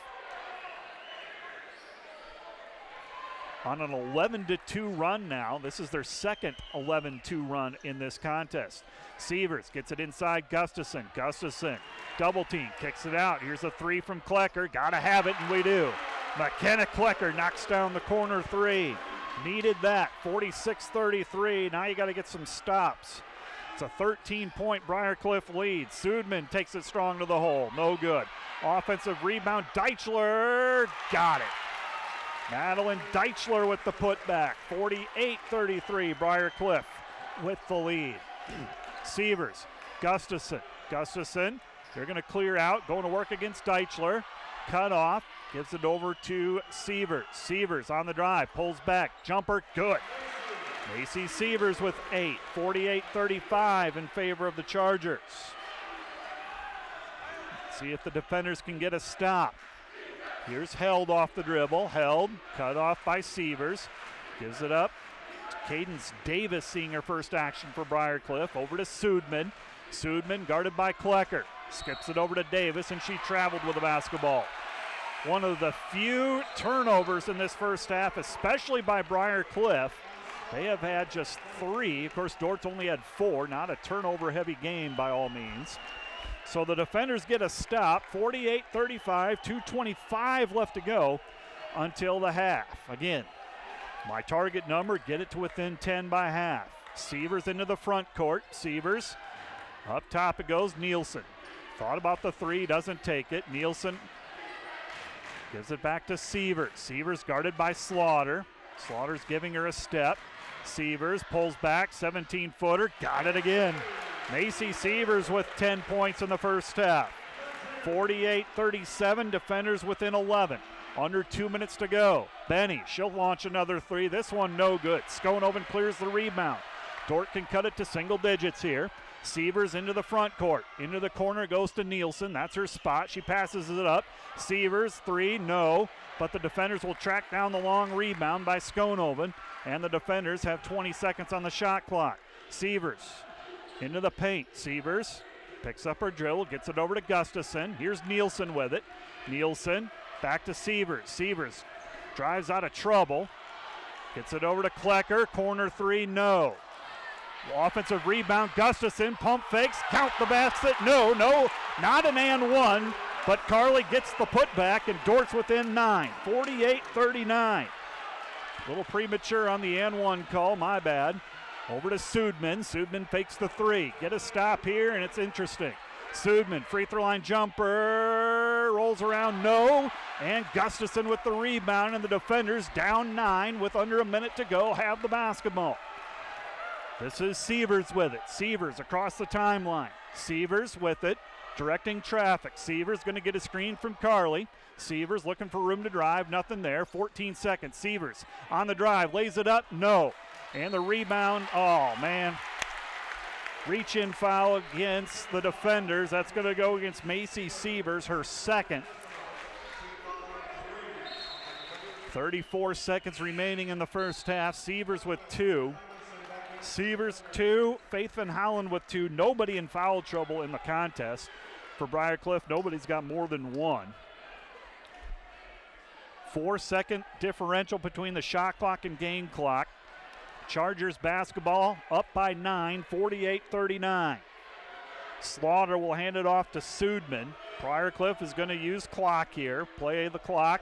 on an 11-2 run now. This is their second 11-2 run in this contest. Sievers gets it inside Gustafson. Gustafson, double team, kicks it out. Here's a 3 from Klecker. Gotta have it, and we do. McKenna Klecker knocks down the corner 3. Needed that. 46-33. Now you got to get some stops. It's a 13-point Briar Cliff lead. Sudman takes it strong to the hole. No good. Offensive rebound. Deichler got it. Madeline Deichler with the putback. 48-33. Briar Cliff with the lead. Sievers. Gustafson. Gustafson. They're going to clear out. Going to work against Deichler. Cut off. Gives it over to Sievers. Sievers on the drive. Pulls back. Jumper. Good. Macy Sievers with 8. 48-35 in favor of the Chargers. Let's see if the defenders can get a stop. Here's Held off the dribble. Held. Cut off by Sievers. Gives it up. Cadence Davis seeing her first action for Briar Cliff. Over to Sudman. Sudman guarded by Klecker. Skips it over to Davis, and she traveled with the basketball. One of the few turnovers in this first half, especially by Briar Cliff. They have had just 3. Of course, Dordt's only had 4. Not a turnover-heavy game by all means. So the defenders get a stop. 48-35, 2:25 left to go until the half. Again, my target number, get it to within 10 by half. Sievers into the front court. Sievers. Up top it goes. Nielsen. Thought about the 3, doesn't take it. Nielsen gives it back to Sievers. Sievers guarded by Slaughter. Slaughter's giving her a step. Sievers pulls back, 17-footer, got it again. Macy Sievers with 10 points in the first half. 48-37, defenders within 11. Under 2 minutes to go. Benny, she'll launch another 3. This one no good. Skonoven clears the rebound. Dordt can cut it to single digits here. Sievers into the front court. Into the corner goes to Nielsen. That's her spot. She passes it up. Sievers, 3, no. But the defenders will track down the long rebound by Skonoven. And the defenders have 20 seconds on the shot clock. Sievers into the paint. Sievers picks up her dribble, gets it over to Gustafson. Here's Nielsen with it. Nielsen back to Sievers. Sievers drives out of trouble. Gets it over to Klecker. Corner 3, no. Offensive rebound, Gustafson, pump fakes, count the basket. No, not an and one, but Carly gets the putback, and Dordt's within 9, 48-39. A little premature on the and one call, my bad. Over to Sudman. Sudman fakes the 3. Get a stop here, and it's interesting. Sudman, free throw line jumper, rolls around, no. And Gustafson with the rebound, and the defenders down 9 with under a minute to go have the basketball. This is Sievers with it. Sievers across the timeline. Sievers with it, directing traffic. Sievers going to get a screen from Carly. Sievers looking for room to drive, nothing there. 14 seconds. Sievers on the drive, lays it up, no. And the rebound, oh man. Reach-in foul against the defenders. That's going to go against Macy Sievers, her second. 34 seconds remaining in the first half. Sievers with 2. Sievers 2, Faith Van Hollen with 2. Nobody in foul trouble in the contest. For Briar Cliff, nobody's got more than 1. 4-second differential between the shot clock and game clock. Chargers basketball up by 9, 48-39. Slaughter will hand it off to Sudman. Briar Cliff is going to use clock here, play the clock.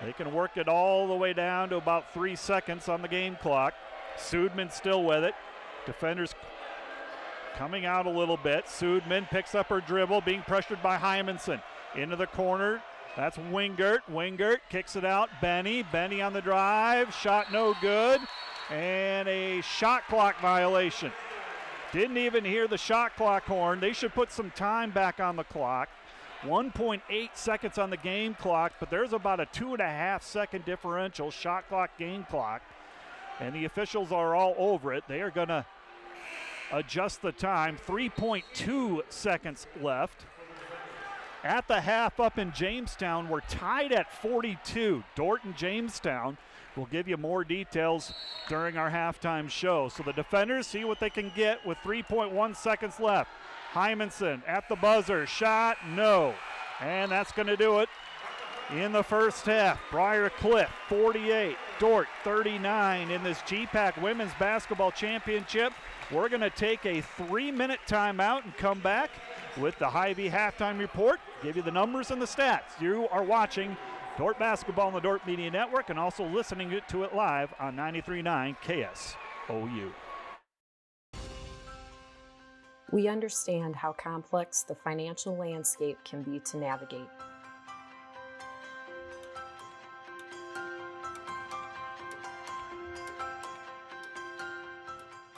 They can work it all the way down to about 3 seconds on the game clock. Sudman still with it. Defenders coming out a little bit. Sudman picks up her dribble, being pressured by Hymanson. Into the corner. That's Wingert. Wingert kicks it out. Benny. Benny on the drive. Shot no good. And a shot clock violation. Didn't even hear the shot clock horn. They should put some time back on the clock. 1.8 seconds on the game clock, but there's about a 2.5 second differential, shot clock, game clock. And the officials are all over it. They are going to adjust the time. 3.2 seconds left. At the half up in Jamestown, we're tied at 42. Dordt and Jamestown. We'll give you more details during our halftime show. So the defenders see what they can get with 3.1 seconds left. Hymanson at the buzzer. Shot, no. And that's going to do it in the first half. Briar Cliff 48, Dordt 39 in this GPAC Women's Basketball Championship. We're going to take a 3-minute timeout and come back with the Hy-Vee halftime report. Give you the numbers and the stats. You are watching Dordt Basketball on the Dordt Media Network and also listening to it live on 93.9 KSOU. We understand how complex the financial landscape can be to navigate.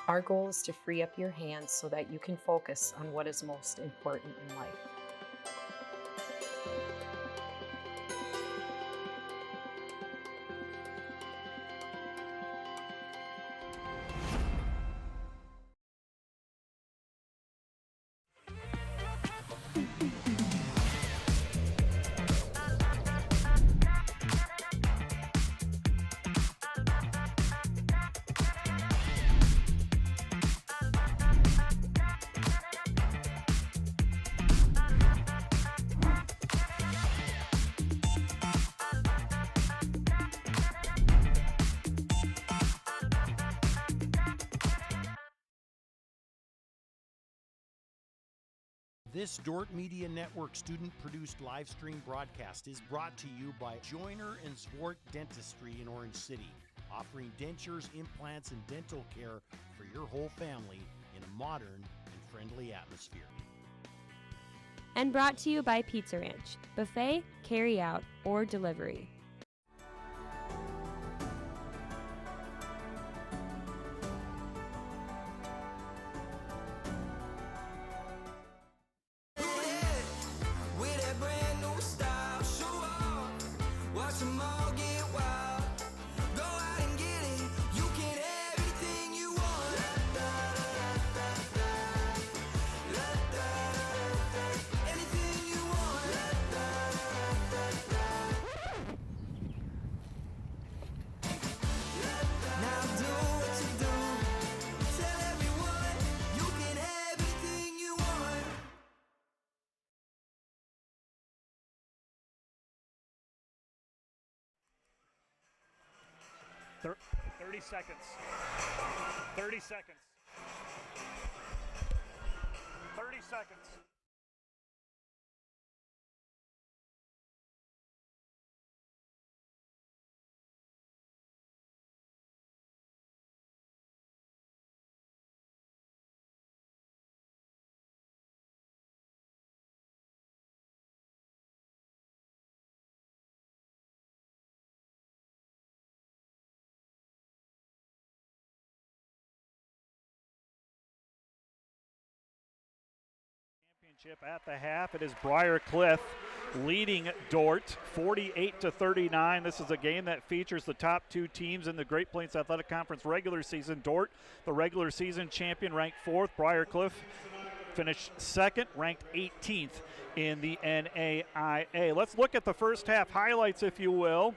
Our goal is to free up your hands so that you can focus on what is most important in life. This Dordt Media Network student-produced live stream broadcast is brought to you by Joyner and Zwart Dentistry in Orange City, offering dentures, implants, and dental care for your whole family in a modern and friendly atmosphere. And brought to you by Pizza Ranch, buffet, carry-out, or delivery. Thir 30 seconds. 30 seconds. 30 seconds. championship at the half. It is Briar leading Dordt 48-39. This is a game that features the top two teams in the Great Plains Athletic Conference regular season. Dordt, the regular season champion, ranked 4th. Briar finished 2nd, ranked 18th in the NAIA. Let's look at the first half highlights, if you will,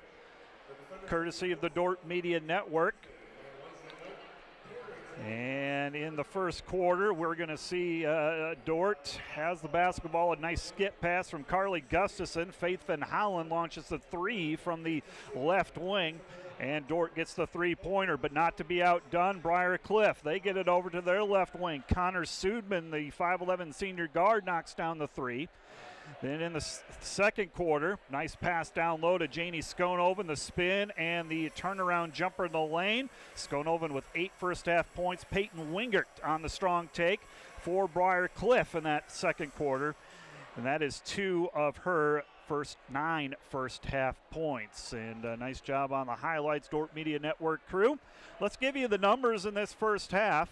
courtesy of the Dordt Media Network. And in the first quarter, we're going to see Dordt has the basketball. A nice skip pass from Carly Gustafson. Faith Van Hollen launches the three from the left wing. And Dordt gets the three-pointer, but not to be outdone. Briar they get it over to their left wing. Connor Sudman, the 5'11 senior guard, knocks down the three. Then in the second quarter, nice pass down low to Janie Skonoven, the spin and the turnaround jumper in the lane. Skonoven with 8 first half points. Peyton Wingert on the strong take for Briar in that second quarter. And that is 2 of her first 9 first half points. And a nice job on the highlights, Dordt Media Network crew. Let's give you the numbers in this first half.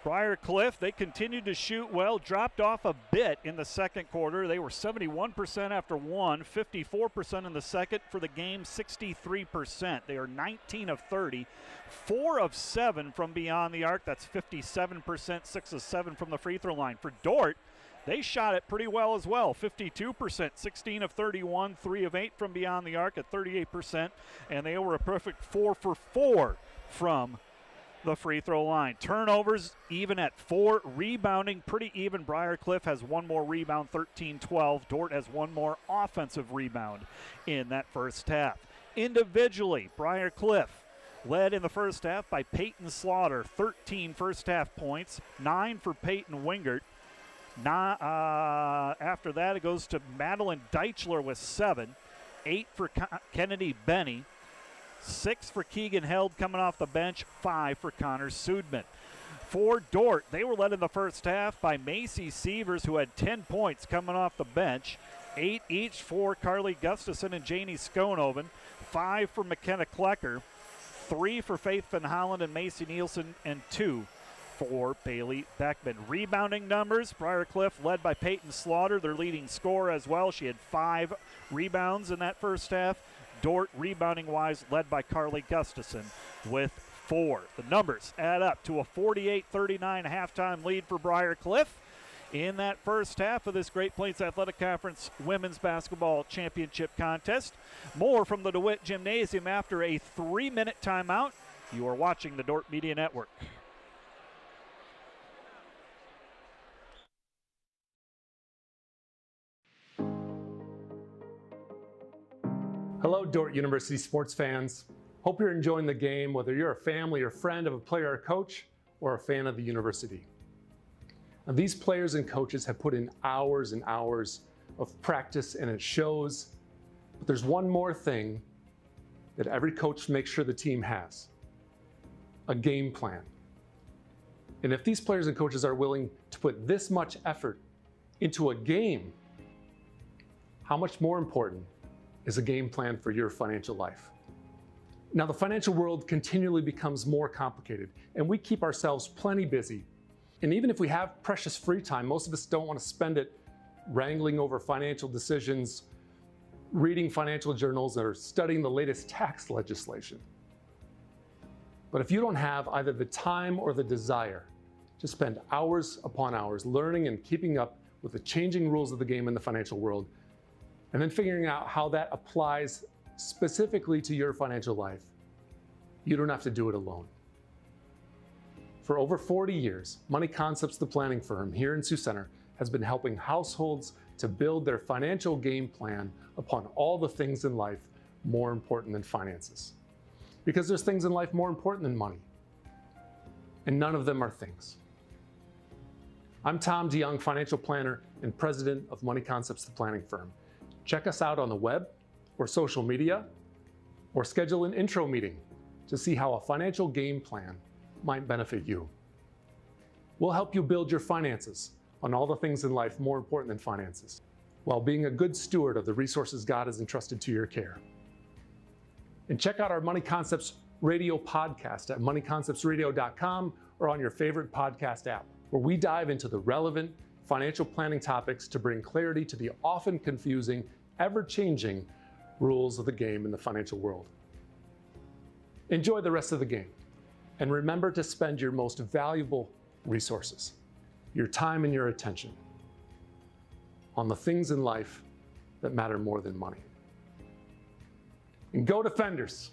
Briar they continued to shoot well, dropped off a bit in the second quarter. They were 71% after one, 54% in the second. For the game, 63%. They are 19 of 30, 4 of 7 from beyond the arc. That's 57%, 6 of 7 from the free throw line. For Dordt, they shot it pretty well as well, 52%, 16 of 31, 3 of 8 from beyond the arc at 38%, and they were a perfect 4 for 4 from the free throw line. Turnovers even at 4. Rebounding pretty even. Briar has one more rebound, 13-12. Dordt has one more offensive rebound in that first half. Individually, Briar led in the first half by Peyton Slaughter, 13 first half points, 9 for Peyton Wingert. After that, it goes to Madeline Deichler with 7, 8 for Kennedy Benny, 6 for Keegan Held coming off the bench, 5 for Connor Sudman. For Dordt, they were led in the first half by Macy Sievers, who had 10 points coming off the bench, 8 each for Carly Gustafson and Janie Skonoven, 5 for McKenna Klecker, 3 for Faith Van Hollen and Macy Nielsen, and 2 for Bailey Beckman. Rebounding numbers, Briar led by Peyton Slaughter, their leading scorer as well. She had 5 rebounds in that first half. Dordt, rebounding-wise, led by Carly Gustafson with 4. The numbers add up to a 48-39 halftime lead for Briar in that first half of this Great Plains Athletic Conference Women's Basketball Championship contest. More from the DeWitt Gymnasium after a 3-minute timeout. You are watching the Dordt Media Network. Hello, Dordt University sports fans. Hope you're enjoying the game, whether you're a family or friend of a player or coach, or a fan of the university. Now, these players and coaches have put in hours and hours of practice, and it shows. But there's one more thing that every coach makes sure the team has: a game plan. And if these players and coaches are willing to put this much effort into a game, how much more important is a game plan for your financial life? Now, the financial world continually becomes more complicated, and we keep ourselves plenty busy. And even if we have precious free time, most of us don't want to spend it wrangling over financial decisions, reading financial journals, or studying the latest tax legislation. But if you don't have either the time or the desire to spend hours upon hours learning and keeping up with the changing rules of the game in the financial world, and then figuring out how that applies specifically to your financial life, you don't have to do it alone. For over 40 years, Money Concepts, the planning firm here in Sioux Center, has been helping households to build their financial game plan upon all the things in life more important than finances. Because there's things in life more important than money, and none of them are things. I'm Tom DeYoung, financial planner and president of Money Concepts, the planning firm. Check us out on the web or social media, or schedule an intro meeting to see how a financial game plan might benefit you. We'll help you build your finances on all the things in life more important than finances, while being a good steward of the resources God has entrusted to your care. And check out our Money Concepts radio podcast at moneyconceptsradio.com or on your favorite podcast app, where we dive into the relevant financial planning topics to bring clarity to the often confusing, ever-changing rules of the game in the financial world. Enjoy the rest of the game, and remember to spend your most valuable resources, your time and your attention, on the things in life that matter more than money. And go Defenders!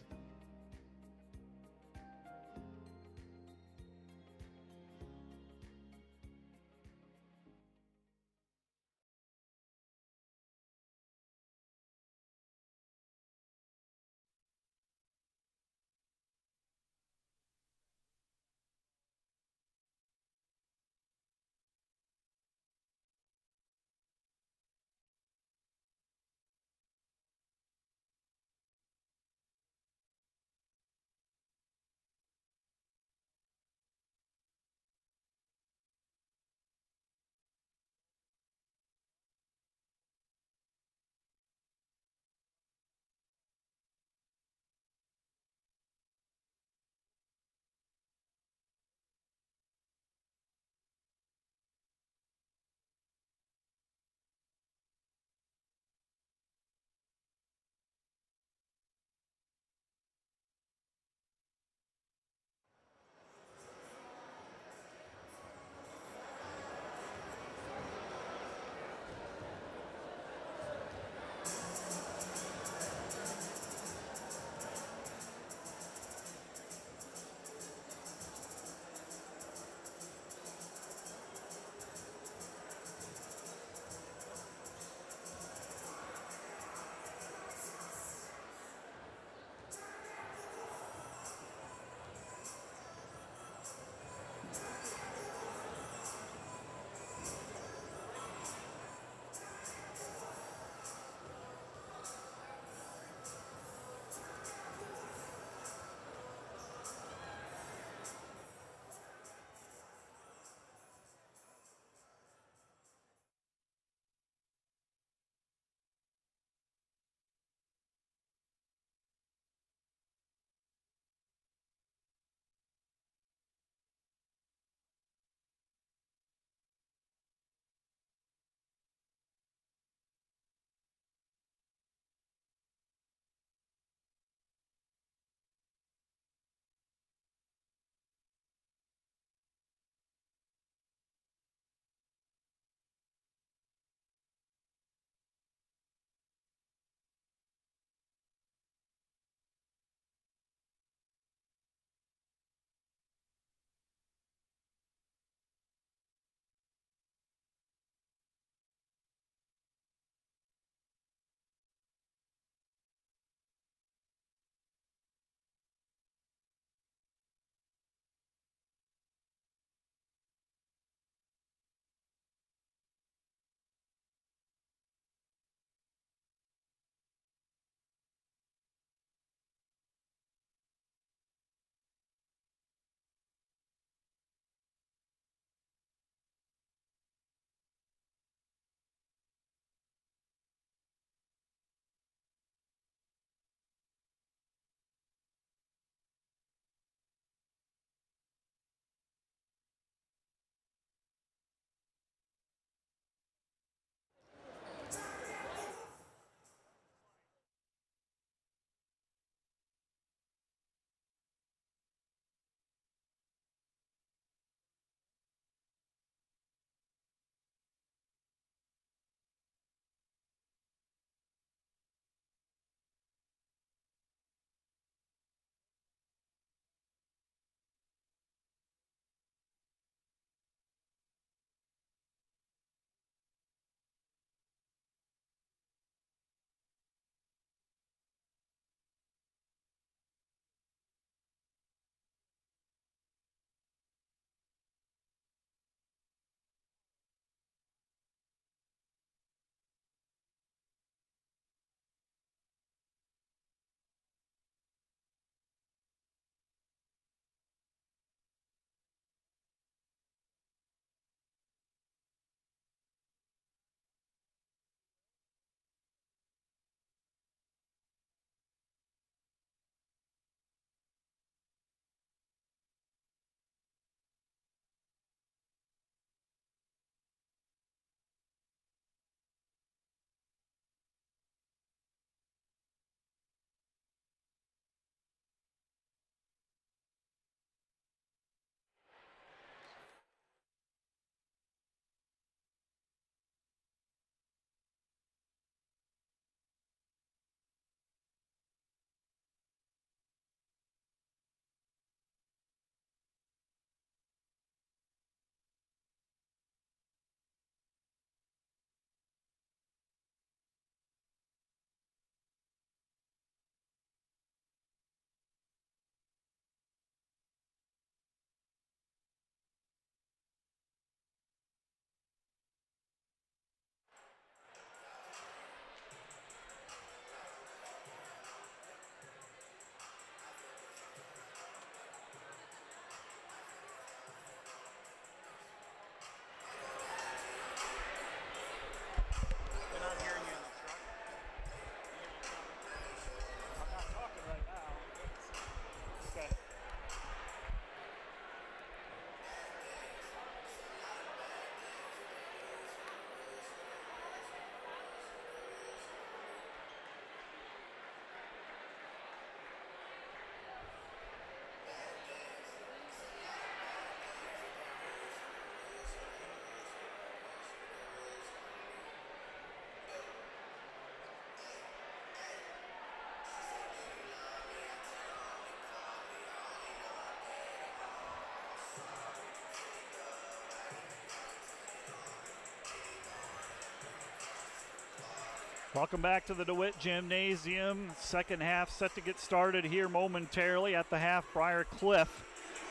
Welcome back to the DeWitt Gymnasium. Second half set to get started here momentarily. At the half, Briar Cliff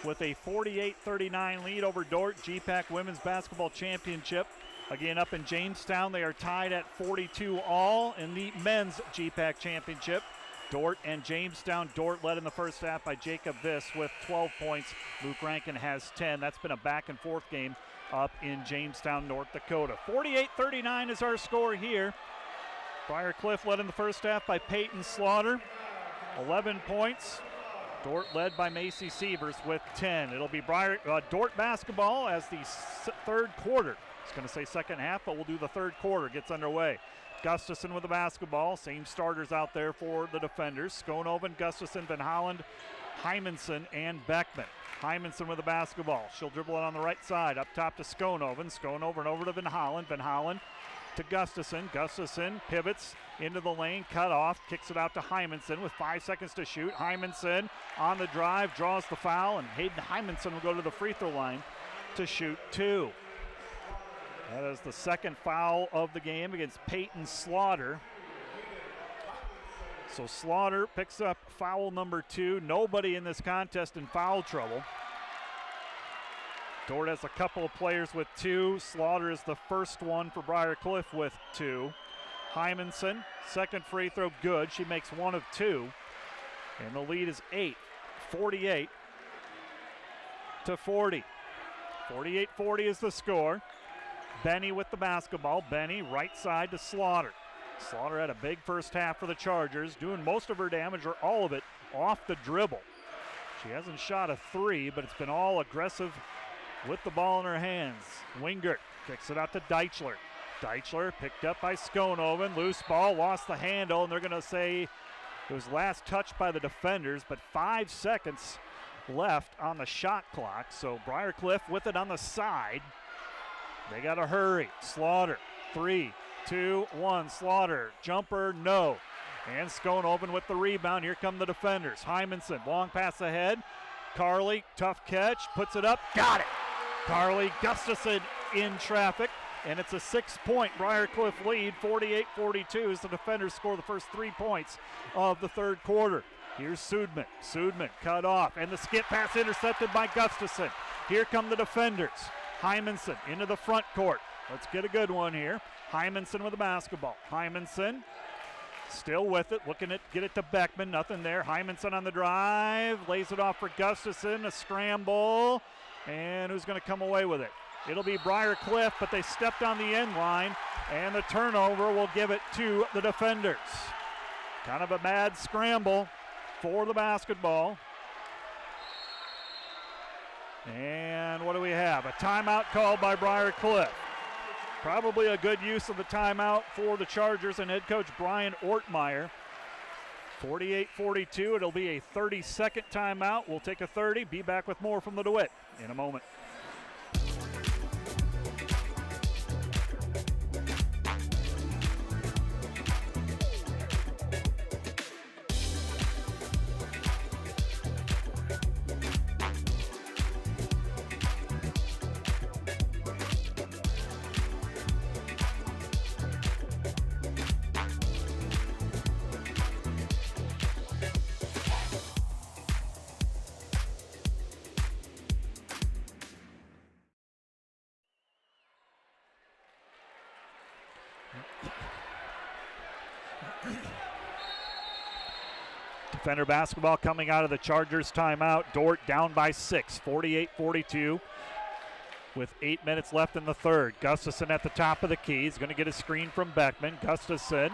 with a 48-39 lead over Dordt, GPAC Women's Basketball Championship. Again, up in Jamestown, they are tied at 42 all in the Men's GPAC Championship. Dordt and Jamestown. Dordt led in the first half by Jacob Viss with 12 points. Luke Rankin has 10. That's been a back-and-forth game up in Jamestown, North Dakota. 48-39 is our score here. Briar Cliff led in the first half by Peyton Slaughter, 11 points. Dordt led by Macy Sievers with 10. It'll be Dordt basketball as the third quarter. I was going to say second half, but we'll do the third quarter. Gets underway. Gustafson with the basketball. Same starters out there for the defenders. Skonoven, Gustafson, Van Holland, Hymanson, and Beckman. Hymanson with the basketball. She'll dribble it on the right side. Up top to Skonoven. Skonoven over to Van Holland. Van Holland to Gustafson. Gustafson pivots into the lane, cut off, kicks it out to Hymanson with 5 seconds to shoot. Hymanson on the drive, draws the foul, and Hayden Hymanson will go to the free throw line to shoot 2. That is the second foul of the game against Peyton Slaughter. So Slaughter picks up foul number 2. Nobody in this contest in foul trouble. Dordt has a couple of players with 2. Slaughter is the first one for Briar Cliff with 2. Hymanson, second free throw, good. She makes 1 of 2. And the lead is 8, 48 to 40. 48-40 is the score. Benny with the basketball. Benny right side to Slaughter. Slaughter had a big first half for the Chargers, doing most of her damage, or all of it, off the dribble. She hasn't shot a 3, but it's been all aggressive with the ball in her hands. Wingert kicks it out to Deichler. Deichler picked up by Skonoven. Loose ball, lost the handle, and they're going to say it was last touched by the defenders, but 5 seconds left on the shot clock. So Briar Cliff with it on the side. They got to hurry. Slaughter, 3, 2, 1. Slaughter, jumper, no. And Skonoven with the rebound. Here come the defenders. Hymanson, long pass ahead. Carly, tough catch, puts it up, got it. Carly Gustafson in traffic, and it's a 6-point Briar Cliff lead, 48-42 as the defenders score the first 3 points of the third quarter. Here's Sudman. Sudman cut off, and the skip pass intercepted by Gustafson. Here come the defenders. Hymanson into the front court. Let's get a good one here. Hymanson with the basketball. Hymanson still with it, looking to get it to Beckman. Nothing there. Hymanson on the drive, lays it off for Gustafson. A scramble, and who's going to come away with it? It'll be Briar Cliff, but they stepped on the end line, and the turnover will give it to the defenders. Kind of a mad scramble for the basketball. And what do we have? A timeout called by Briar Cliff. Probably a good use of the timeout for the Chargers and head coach Brian Ortmeyer. 48-42, it'll be a 30-second timeout. We'll take a 30, be back with more from the DeWitt in a moment. Defender basketball coming out of the Chargers timeout. Dordt down by 6, 48-42 with 8 minutes left in the third. Gustafson at the top of the key. He's going to get a screen from Beckman. Gustafson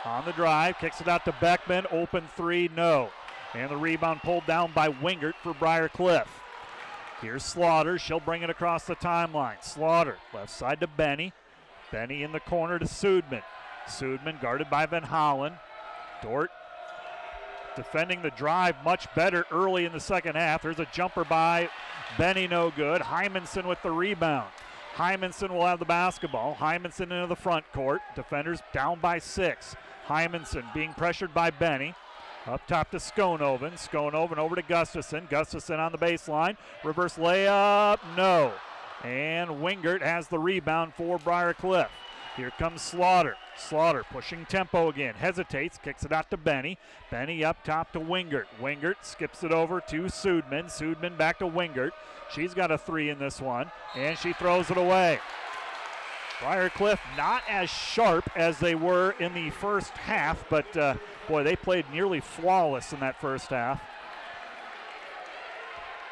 on the drive, kicks it out to Beckman. Open 3, no. And the rebound pulled down by Wingert for Briar Cliff. Here's Slaughter. She'll bring it across the timeline. Slaughter, left side to Benny. Benny in the corner to Sudman. Sudman guarded by Van Hollen. Dordt defending the drive much better early in the second half. There's a jumper by Benny, no good. Hymanson with the rebound. Hymanson will have the basketball. Hymanson into the front court. Defenders down by 6. Hymanson being pressured by Benny. Up top to Skonoven. Skonoven over to Gustafson. Gustafson on the baseline. Reverse layup, no. And Wingert has the rebound for Briar Cliff. Here comes Slaughter. Slaughter pushing tempo again. Hesitates, kicks it out to Benny. Benny up top to Wingert. Wingert skips it over to Sudman. Sudman back to Wingert. She's got a 3 in this one, and she throws it away. Briarcliff not as sharp as they were in the first half, but boy, they played nearly flawless in that first half.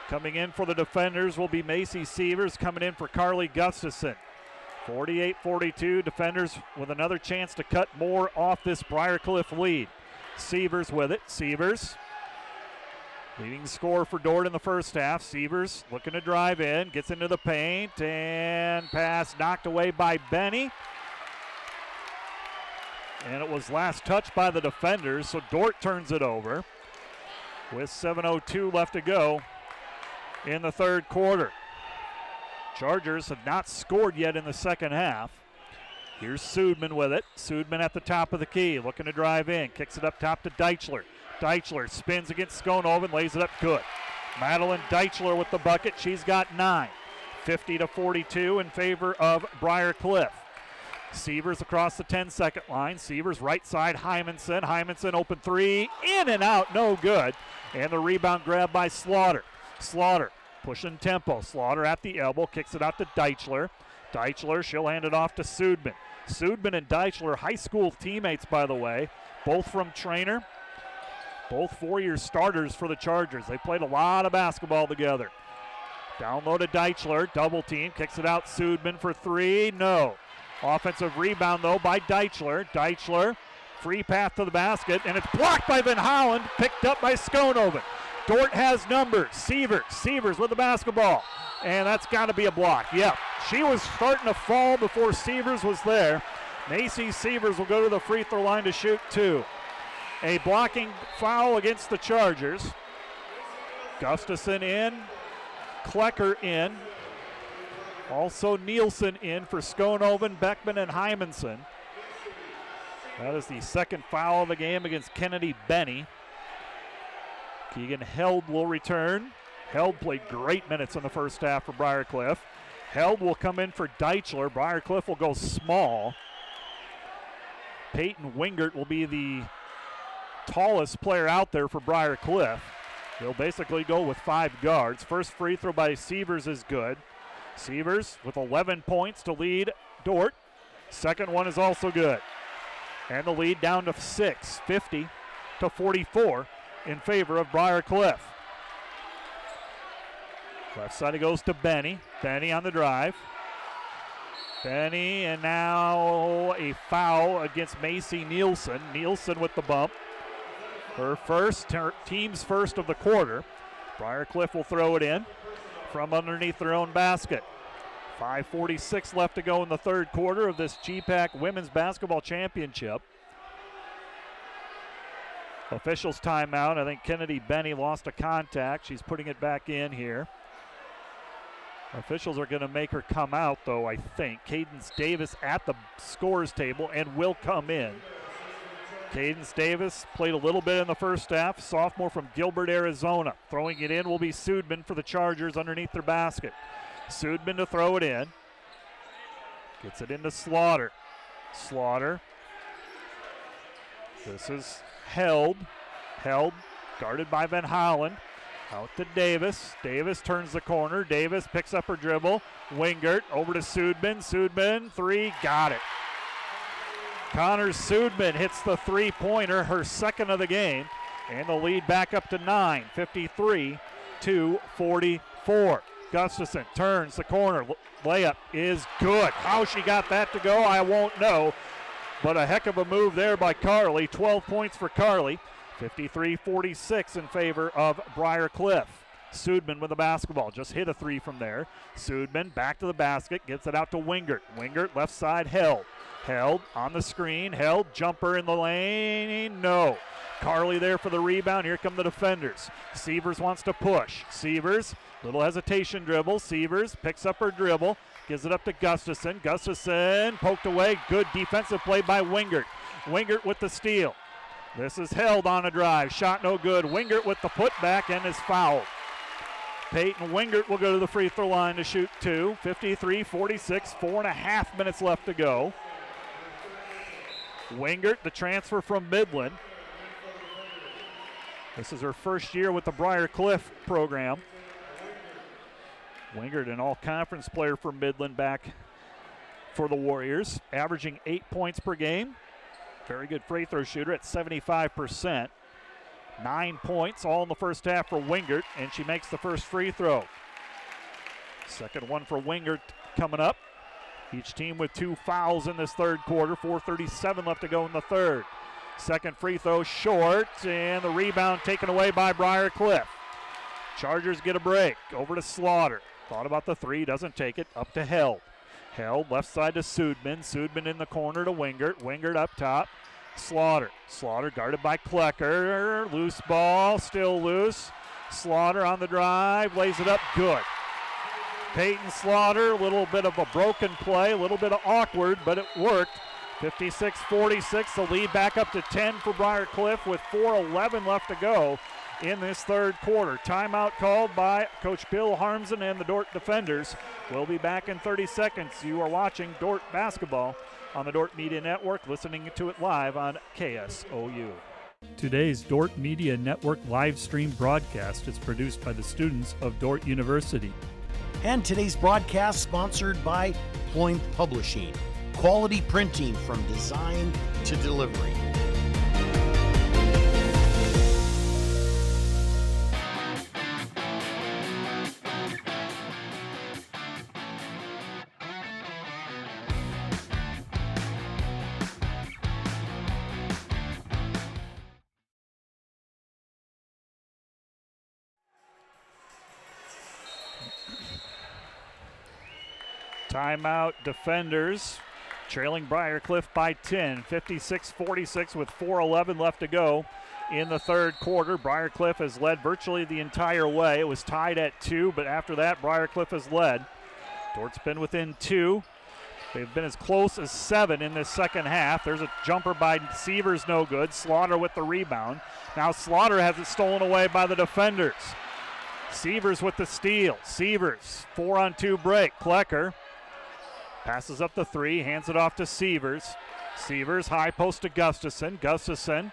Coming in for the defenders will be Macy Sievers, coming in for Carly Gustafson. 48-42, defenders with another chance to cut more off this Briarcliff lead. Sievers with it. Sievers, leading scorer for Dordt in the first half. Sievers looking to drive in, gets into the paint, and pass knocked away by Benny. And it was last touched by the defenders, so Dordt turns it over with 7:02 left to go in the third quarter. Chargers have not scored yet in the second half. Here's Sudman with it. Sudman at the top of the key, looking to drive in. Kicks it up top to Deichler. Deichler spins against Skonoven, lays it up good. Madeline Deichler with the bucket. She's got 9. 50-42 in favor of Briarcliff. Sievers across the 10-second line. Sievers right side, Hymanson. Hymanson open 3, in and out, no good. And the rebound grab by Slaughter. Slaughter pushing tempo. Slaughter at the elbow, kicks it out to Deichler. Deichler, she'll hand it off to Sudman. Sudman and Deichler, high school teammates, by the way, both from Trainer, both 4-year starters for the Chargers. They played a lot of basketball together. Down low to Deichler, double team, kicks it out. Sudman for 3, no. Offensive rebound, though, by Deichler. Deichler, free path to the basket, and it's blocked by Van Holland, picked up by Skonoven. Dordt has numbers. Sievers with the basketball. And that's got to be a block. Yep. She was starting to fall before Sievers was there. Macy Sievers will go to the free throw line to shoot 2. A blocking foul against the Chargers. Gustafson in. Klecker in. Also Nielsen in for Skonoven, Beckman, and Hymanson. That is the second foul of the game against Kennedy Benny. Keegan Held will return. Held played great minutes in the first half for Briarcliff. Held will come in for Deichler. Briarcliff will go small. Peyton Wingert will be the tallest player out there for Briarcliff. They'll basically go with 5 guards. First free throw by Sievers is good. Sievers with 11 points to lead Dordt. Second one is also good. And the lead down to 6, 50-44 in favor of Briarcliff. Left side it goes to Benny. Benny on the drive. Benny, and now a foul against Macy Nielsen. Nielsen with the bump. Her first, team's first of the quarter. Briarcliff will throw it in from underneath their own basket. 5:46 left to go in the third quarter of this GPAC Women's Basketball Championship. Officials timeout. I think Kennedy Benny lost a contact. She's putting it back in here. Officials are going to make her come out, though, I think. Cadence Davis at the scorers table and will come in. Cadence Davis played a little bit in the first half. Sophomore from Gilbert, Arizona. Throwing it in will be Sudman for the Chargers underneath their basket. Sudman to throw it in. Gets it into Slaughter. Slaughter. This is Held, guarded by Van Hollen. Out to Davis. Davis turns the corner. Davis picks up her dribble. Wingert over to Sudman. Sudman, 3, got it. Connor Sudman hits the 3-pointer, her second of the game, and the lead back up to 9, 53-44. Gustafson turns the corner. Layup is good. How she got that to go, I won't know. But a heck of a move there by Carly. 12 points for Carly. 53-46 in favor of Briarcliff. Sudman with the basketball. Just hit a 3 from there. Sudman back to the basket. Gets it out to Wingert. Wingert left side Held. Held on the screen. Held jumper in the lane. No. Carly there for the rebound. Here come the defenders. Sievers wants to push. Sievers, little hesitation dribble. Sievers picks up her dribble. Gives it up to Gustafson. Gustafson poked away. Good defensive play by Wingert. Wingert with the steal. This is Held on a drive. Shot no good. Wingert with the putback and is fouled. Peyton Wingert will go to the free throw line to shoot 2. 53-46. 4.5 minutes left to go. Wingert, the transfer from Midland. This is her first year with the Briar Cliff program. Wingert, an all-conference player for Midland back for the Warriors, averaging 8 points per game. Very good free throw shooter at 75%. 9 points all in the first half for Wingert, and she makes the first free throw. Second one for Wingert coming up. Each team with 2 fouls in this third quarter. 4:37 left to go in the third. Second free throw short, and the rebound taken away by Briar Cliff. Chargers get a break. Over to Slaughter. Thought about the three, doesn't take it. Up to Held. Held left side to Sudman. Sudman in the corner to Wingert. Wingert up top. Slaughter. Slaughter guarded by Klecker. Loose ball, still loose. Slaughter on the drive, lays it up, good. Peyton Slaughter, a little bit of a broken play, a little bit of awkward, but it worked. 56-46, the lead back up to 10 for Briar Cliff with 4:11 left to go in this third quarter. Timeout called by Coach Bill Harmsen and the Dordt defenders. We'll be back in 30 seconds. You are watching Dordt basketball on the Dordt Media Network, listening to it live on KSOU. Today's Dordt Media Network live stream broadcast is produced by the students of Dordt University. And today's broadcast sponsored by Ployne Publishing. Quality printing from design to delivery. Timeout defenders, trailing Briar Cliff by 10, 56-46 with 4:11 left to go in the third quarter. Briar Cliff has led virtually the entire way. It was tied at 2, but after that, Briar Cliff has led. Dort's been within 2. They've been as close as 7 in this second half. There's a jumper by Sievers, no good. Slaughter with the rebound. Now Slaughter has it stolen away by the defenders. Sievers with the steal. Sievers, 4-on-2 break. Klecker passes up the 3, hands it off to Sievers. Sievers, high post to Gustafson. Gustafson,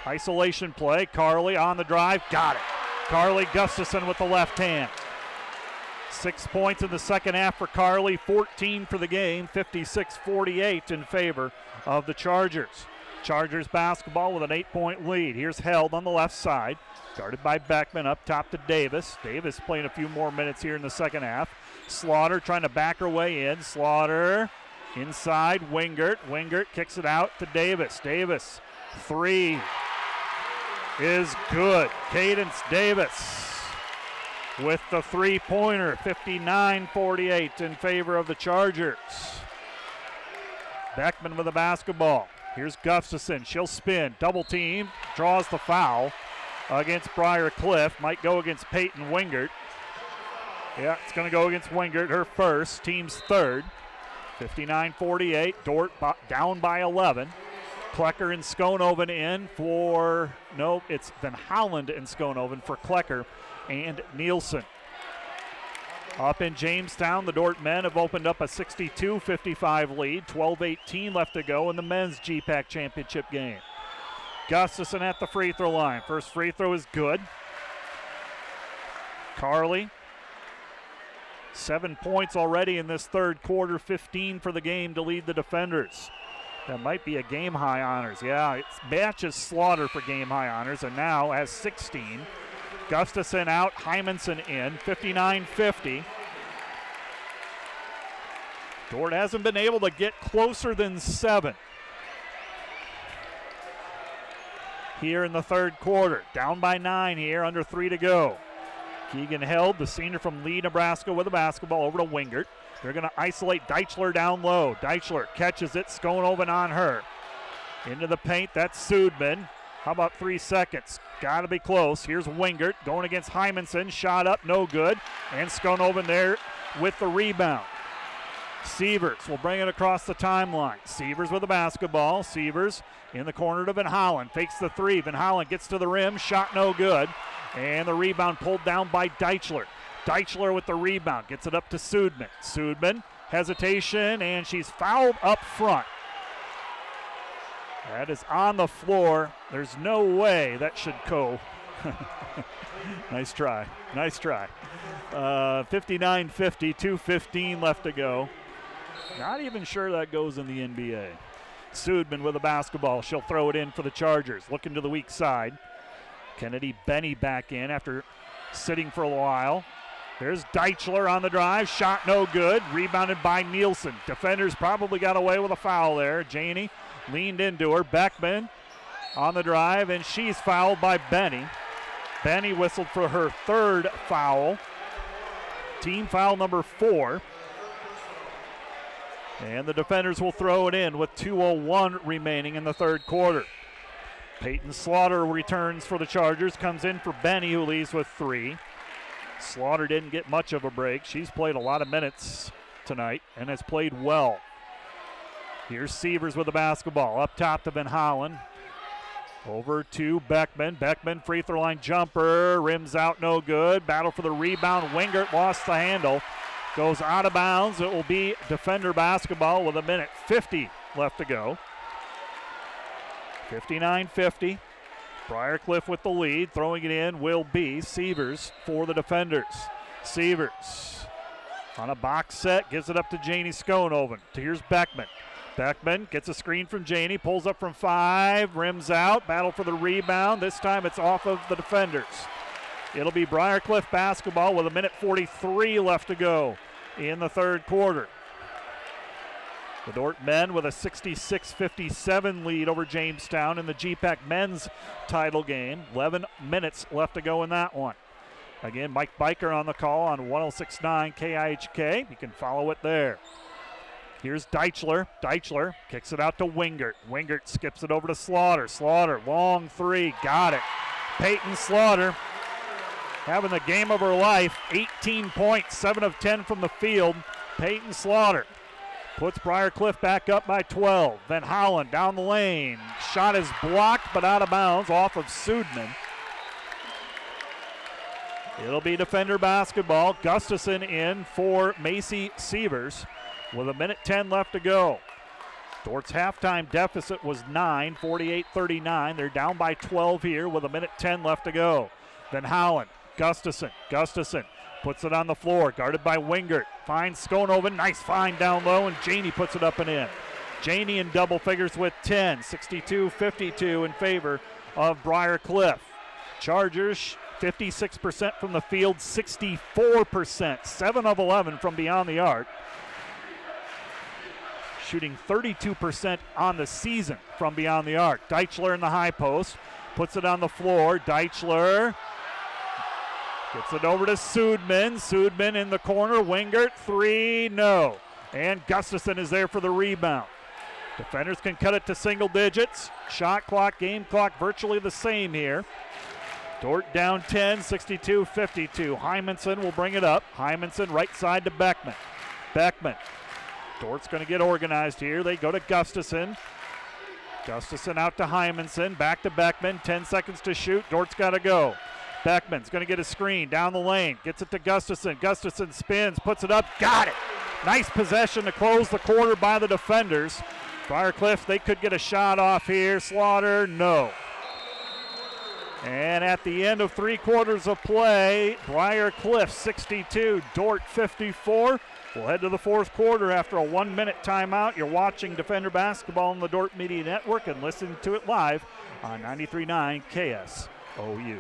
isolation play. Carly on the drive, got it. Carly Gustafson with the left hand. 6 points in the second half for Carly, 14 for the game, 56-48 in favor of the Chargers. Chargers basketball with an 8-point lead. Here's Held on the left side, guarded by Beckman, up top to Davis. Davis playing a few more minutes here in the second half. Slaughter trying to back her way in. Slaughter inside, Wingert. Wingert kicks it out to Davis. Davis, 3 is good. Cadence Davis with the three-pointer, 59-48 in favor of the Chargers. Beckman with the basketball. Here's Gustafson, she'll spin, double team, draws the foul against Briar Cliff. Might go against Peyton Wingert. Yeah, it's going to go against Wingert, her first, team's third. 59-48, Dordt down by 11. Klecker and Skonoven in for, no, it's Van Holland and Skonoven for Klecker and Nielsen. Up in Jamestown, the Dordt men have opened up a 62-55 lead, 12-18 left to go in the men's GPAC championship game. Gustafson at the free throw line. First free throw is good. Carly, 7 points already in this third quarter, 15 for the game to lead the defenders. That might be a game high honors. Yeah, it matches Slaughter for game high honors, and now has 16. Gustafson out, Hymanson in, 59-50. Dordt hasn't been able to get closer than 7 here in the third quarter. Down by 9 here, under 3 to go. Keegan Held, the senior from Lee, Nebraska, with the basketball over to Wingert. They're going to isolate Deichler down low. Deichler catches it, Skonoven on her. Into the paint, that's Sudman. How about 3 seconds? Got to be close. Here's Wingert going against Hymanson. Shot up, no good. And Skonoven there with the rebound. Sievers will bring it across the timeline. Sievers with the basketball. Sievers in the corner to Van Hollen. Fakes the 3. Van Hollen gets to the rim. Shot no good. And the rebound pulled down by Deichler. Deichler with the rebound. Gets it up to Sudman. Sudman, hesitation, and she's fouled up front. That is on the floor. There's no way that should go. Nice try. Nice try. 59-50, 2:15 left to go. Not even sure that goes in the NBA. Sudman with the basketball. She'll throw it in for the Chargers. Looking to the weak side. Kennedy Benny back in after sitting for a while. There's Deichler on the drive. Shot no good. Rebounded by Nielsen. Defenders probably got away with a foul there. Janey leaned into her. Beckman on the drive, and she's fouled by Benny. Benny whistled for her third foul. Team foul number 4. And the defenders will throw it in with 2:01 remaining in the third quarter. Peyton Slaughter returns for the Chargers, comes in for Benny, who leaves with 3. Slaughter didn't get much of a break. She's played a lot of minutes tonight and has played well. Here's Sievers with the basketball. Up top to Van Hollen. Over to Beckman. Beckman free throw line jumper. Rims out, no good. Battle for the rebound. Wingert lost the handle. Goes out of bounds. It will be defender basketball with 1:50 left to go. 59-50. Briarcliff with the lead. Throwing it in will be Sievers for the defenders. Sievers on a box set. Gives it up to Janey Schoenhoven. Here's Beckman. Beckman gets a screen from Janey. Pulls up from 5. Rims out. Battle for the rebound. This time it's off of the defenders. It'll be Briarcliff basketball with 1:43 left to go in the third quarter. The Dordt men with a 66-57 lead over Jamestown in the GPAC men's title game. 11 minutes left to go in that one. Again, Mike Biker on the call on 106.9 KIHK. You can follow it there. Here's Deichler. Deichler kicks it out to Wingert. Wingert skips it over to Slaughter. Slaughter, long 3, got it. Peyton Slaughter having the game of her life. 18 points, 7 of 10 from the field. Peyton Slaughter puts Briarcliff back up by 12. Van Hollen down the lane. Shot is blocked but out of bounds off of Sudman. It'll be defender basketball. Gustafson in for Macy Sievers with 1:10 left to go. Dordt's halftime deficit was 9, 48-39. They're down by 12 here with 1:10 left to go. Van Hollen, Gustafson puts it on the floor, guarded by Wingert. Finds Schoenhoven, nice find down low, and Janey puts it up and in. Janey in double figures with 10, 62-52 in favor of Briarcliff. Chargers 56% from the field, 64%, 7 of 11 from beyond the arc. Shooting 32% on the season from beyond the arc. Deichler in the high post, puts it on the floor. Deichler gets it over to Sudman. Sudman in the corner. Wingert, 3, no. And Gustafson is there for the rebound. Defenders can cut it to single digits. Shot clock, game clock, virtually the same here. Dordt down 10, 62-52. Hymanson will bring it up. Hymanson right side to Beckman. Beckman. Dordt's going to get organized here. They go to Gustafson. Gustafson out to Hymanson. Back to Beckman. 10 seconds to shoot. Dordt's got to go. Beckman's going to get a screen down the lane. Gets it to Gustafson. Gustafson spins, puts it up. Got it. Nice possession to close the quarter by the defenders. Briarcliff, they could get a shot off here. Slaughter, no. And at the end of 3 quarters of play, Briarcliff 62, Dordt 54. We'll head to the fourth quarter after a 1-minute timeout. You're watching Defender Basketball on the Dordt Media Network and listen to it live on 93.9 KSOU.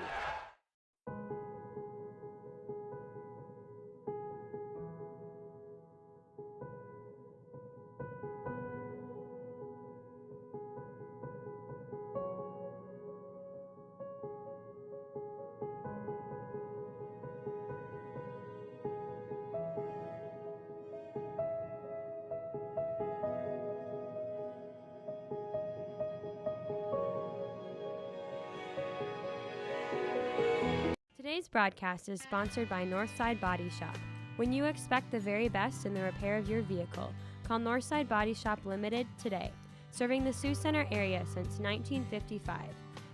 Today's broadcast is sponsored by Northside Body Shop. When you expect the very best in the repair of your vehicle, call Northside Body Shop Limited today, serving the Sioux Center area since 1955.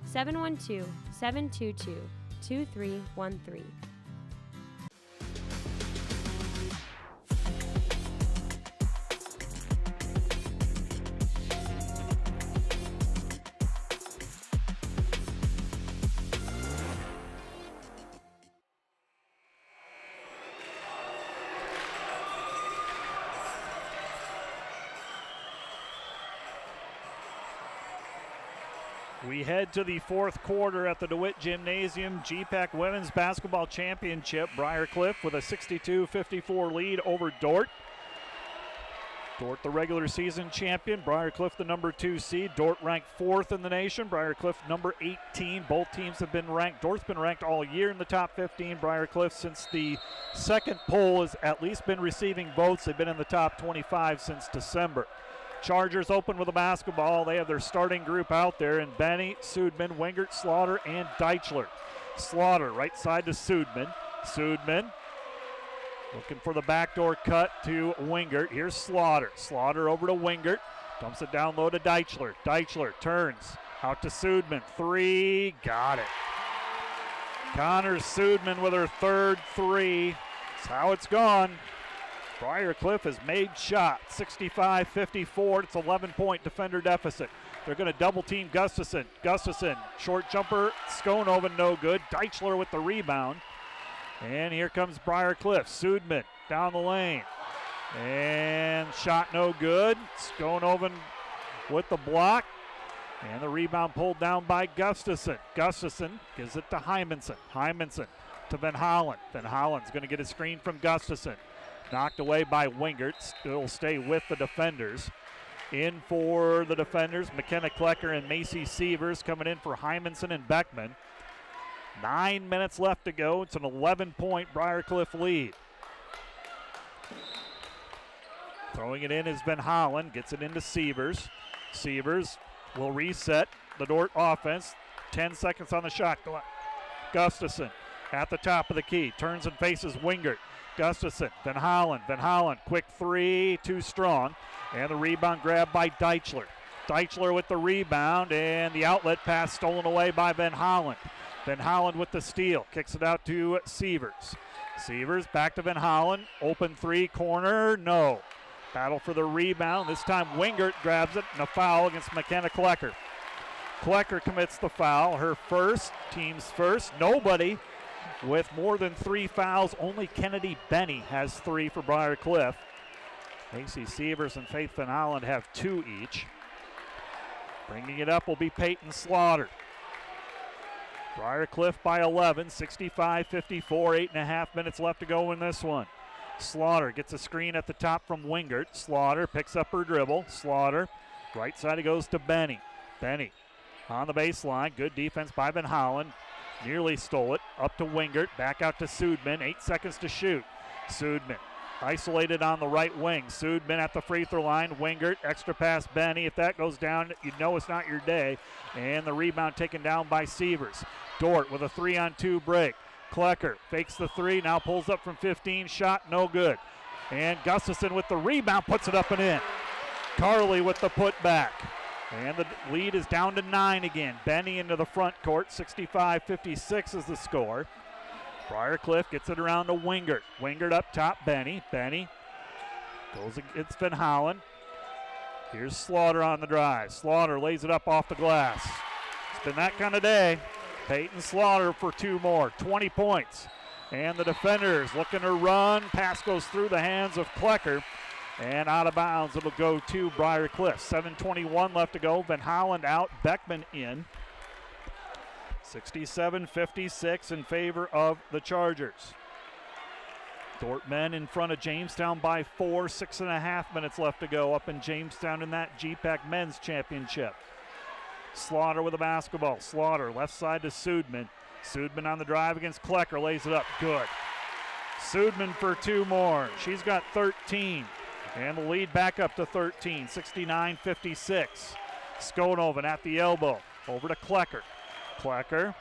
712-722-2313. We head to the fourth quarter at the DeWitt Gymnasium GPAC Women's Basketball Championship. Briar Cliff with a 62-54 lead over Dordt. Dordt the regular season champion, Briar Cliff the number 2 seed. Dordt ranked 4th in the nation, Briar Cliff number 18. Both teams have been ranked. Dort's been ranked all year in the top 15. Briar Cliff, since the second poll, has at least been receiving votes. They've been in the top 25 since December. Chargers open with a basketball. They have their starting group out there in Benny, Sudman, Wingert, Slaughter, and Deichler. Slaughter right side to Sudman. Sudman looking for the backdoor cut to Wingert. Here's Slaughter. Slaughter over to Wingert. Dumps it down low to Deichler. Deichler turns out to Sudman. 3, got it. Connor Sudman with her third 3. That's how it's gone. Briar Cliff has made shots. 65-54. It's 11-point defender deficit. They're going to double team Gustafson. Gustafson, short jumper. Skonoven no good. Deichler with the rebound. And here comes Briar Cliff. Sudman down the lane. And shot no good. Skonoven with the block. And the rebound pulled down by Gustafson. Gustafson gives it to Hymanson. Hymanson to Van Hollen. Van Hollen's going to get a screen from Gustafson. Knocked away by Wingert. Still stay with the defenders. In for the defenders, McKenna Klecker and Macy Sievers coming in for Hymanson and Beckman. 9 minutes left to go. It's an 11-point Briar Cliff lead. Throwing it in is Van Hollen. Gets it into Sievers. Sievers will reset the Dordt offense. 10 seconds on the shot clock. Gustafson at the top of the key. Turns and faces Wingert. Gustafson, Van Hollen, quick 3, too strong. And the rebound grab by Deichler. Deichler with the rebound, and the outlet pass stolen away by Van Hollen. Van Hollen with the steal, kicks it out to Sievers. Sievers back to Van Hollen, open 3, corner, no. Battle for the rebound, this time Wingert grabs it, and a foul against McKenna Klecker. Klecker commits the foul, her first, team's first. Nobody with more than 3 fouls. Only Kennedy Benny has 3 for Briar Cliff. Macy Sievers and Faith Van Hollen have 2 each. Bringing it up will be Peyton Slaughter. Briar Cliff by 11, 65-54, 8.5 minutes left to go in this one. Slaughter gets a screen at the top from Wingert. Slaughter picks up her dribble. Slaughter, right side it goes to Benny. Benny on the baseline, good defense by Van Hollen. Nearly stole it, up to Wingert, back out to Sudman, 8 seconds to shoot. Sudman isolated on the right wing. Sudman at the free throw line. Wingert, extra pass Benny. If that goes down, you know it's not your day. And the rebound taken down by Sievers. Dordt with a 3-on-2 break. Klecker fakes the 3, now pulls up from 15, shot no good. And Gustafson with the rebound, puts it up and in. Carley with the putback. And the lead is down to 9 again. Benny into the front court, 65-56 is the score. Briar Cliff gets it around to Wingert. Wingert up top, Benny. Benny goes against Van Hollen. Here's Slaughter on the drive. Slaughter lays it up off the glass. It's been that kind of day. Peyton Slaughter for 2 more, 20 points. And the defenders looking to run. Pass goes through the hands of Klecker. And out of bounds, it'll go to Briar Cliff. 7:21 left to go. Van Hollen out, Beckman in. 67-56 in favor of the Chargers. Dordt men in front of Jamestown by 4. 6.5 minutes left to go up in Jamestown in that GPAC Men's Championship. Slaughter with the basketball. Slaughter left side to Sudman. Sudman on the drive against Klecker, lays it up, good. Sudman for 2 more. She's got 13. And the lead back up to 13, 69-56. Skonoven at the elbow, over to Klecker. Klecker,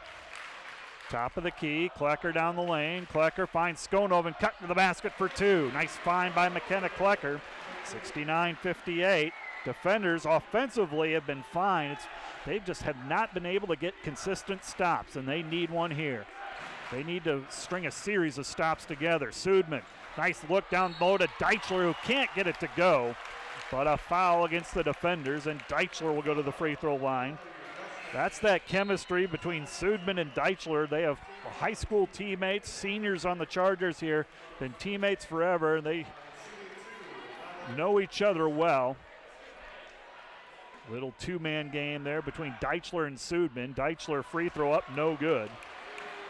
top of the key, Klecker down the lane. Klecker finds Skonoven, cut to the basket for 2. Nice find by McKenna Klecker, 69-58. Defenders offensively have been fine. They just have not been able to get consistent stops, and they need one here. They need to string a series of stops together. Sudman, nice look down low to Deichler, who can't get it to go. But a foul against the defenders, and Deichler will go to the free throw line. That's that chemistry between Sudman and Deichler. They have high school teammates, seniors on the Chargers here, been teammates forever. They know each other well. Little two-man game there between Deichler and Sudman. Deichler free throw up, no good.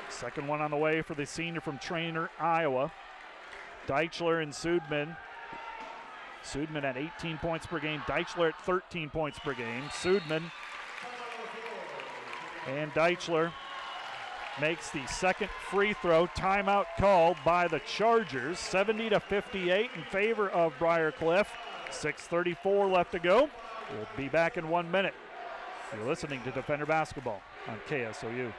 Second one on the way for the senior from Trainer, Iowa. Deichler and Sudman. Sudman at 18 points per game. Deichler at 13 points per game. Sudman and Deichler makes the second free throw. Timeout called by the Chargers. 70-58 in favor of Briar Cliff. 6:34 left to go. We'll be back in 1 minute. You're listening to Defender Basketball on KSOU.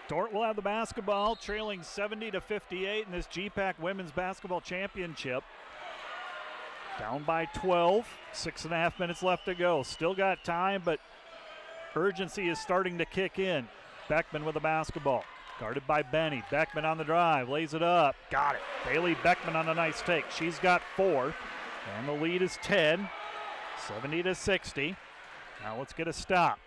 Dordt will have the basketball, trailing 70-58 in this GPAC Women's Basketball Championship. Down by 12, 6.5 minutes left to go. Still got time, but urgency is starting to kick in. Beckman with the basketball, guarded by Benny. Beckman on the drive, lays it up, got it. Bailey Beckman on a nice take. She's got 4, and the lead is 10, 70-60. Now let's get a stop.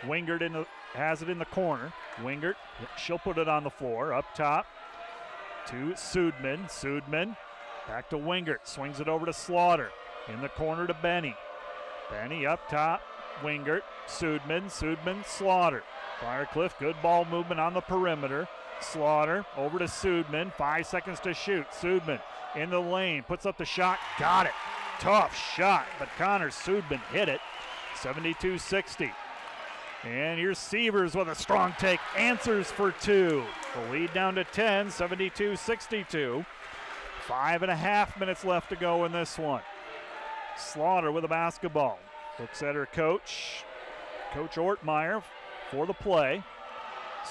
Wingert has it in the corner. Wingert, she'll put it on the floor. Up top to Sudman. Sudman back to Wingert. Swings it over to Slaughter. In the corner to Benny. Benny up top. Wingert. Sudman. Sudman. Slaughter. Briarcliff, good ball movement on the perimeter. Slaughter over to Sudman. 5 seconds to shoot. Sudman in the lane. Puts up the shot. Got it. Tough shot, but Connor Sudman hit it. 72-60. And here's Sievers with a strong take, answers for 2. The lead down to 10, 72-62. 5.5 minutes left to go in this one. Slaughter with the basketball. Looks at her coach, Coach Ortmeyer, for the play.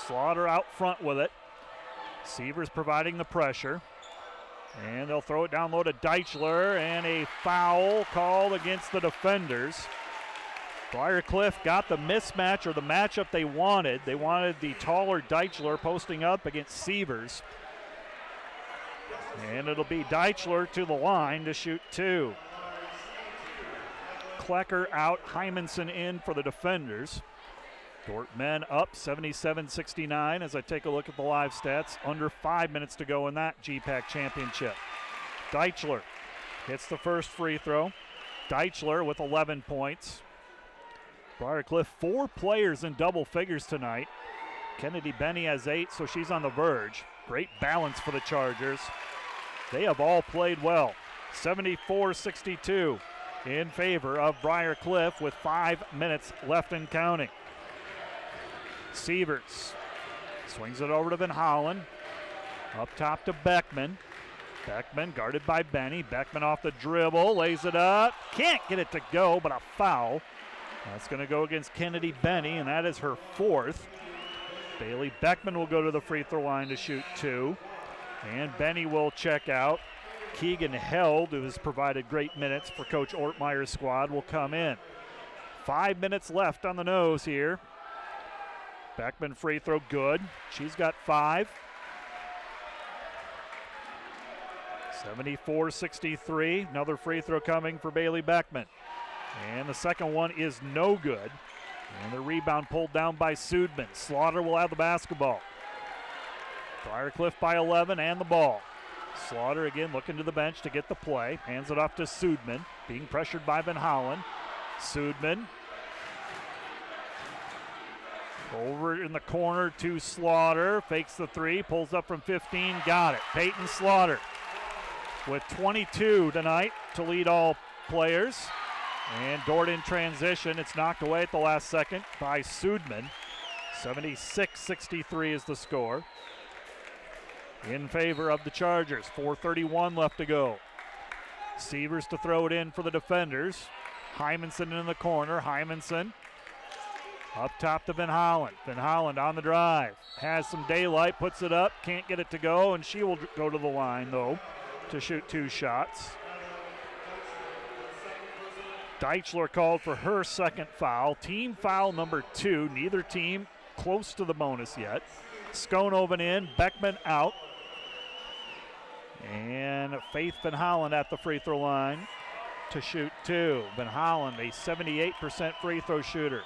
Slaughter out front with it. Sievers providing the pressure. And they'll throw it down low to Deichler, and a foul called against the defenders. Briarcliff got the mismatch, or the matchup they wanted. They wanted the taller Deichler posting up against Sievers. And it'll be Deichler to the line to shoot 2. Klecker out, Hymanson in for the defenders. Dordt men up 77-69 as I take a look at the live stats. Under 5 minutes to go in that GPAC championship. Deichler hits the first free throw. Deichler with 11 points. Briarcliff, 4 players in double figures tonight. Kennedy Benny has 8, so she's on the verge. Great balance for the Chargers. They have all played well. 74-62 in favor of Briarcliff with 5 minutes left and counting. Sievers swings it over to Van Hollen. Up top to Beckman. Beckman guarded by Benny. Beckman off the dribble, lays it up. Can't get it to go, but a foul. That's going to go against Kennedy Benny, and that is her 4th. Bailey Beckman will go to the free throw line to shoot 2. And Benny will check out. Keegan Held, who has provided great minutes for Coach Ortmeyer's squad, will come in. 5 minutes left on the nose here. Beckman free throw good. She's got 5. 74-63. Another free throw coming for Bailey Beckman. And the second one is no good. And the rebound pulled down by Sudman. Slaughter will have the basketball. Briarcliff by 11 and the ball. Slaughter again looking to the bench to get the play. Hands it off to Sudman, being pressured by Van Hollen. Sudman over in the corner to Slaughter. Fakes the 3, pulls up from 15, got it. Peyton Slaughter with 22 tonight to lead all players. And Dordt in transition. It's knocked away at the last second by Sudman. 76-63 is the score in favor of the Chargers. 4:31 left to go. Sievers to throw it in for the defenders. Hymanson in the corner. Hymanson Up top to Van Holland. Van Holland on the drive. Has some daylight, puts it up, can't get it to go, and she will go to the line, though, to shoot 2 shots. Deichler called for her second foul. Team foul number 2. Neither team close to the bonus yet. Skonoven in, Beckman out. And Faith Van Holland at the free throw line to shoot 2. Van Holland, a 78% free throw shooter.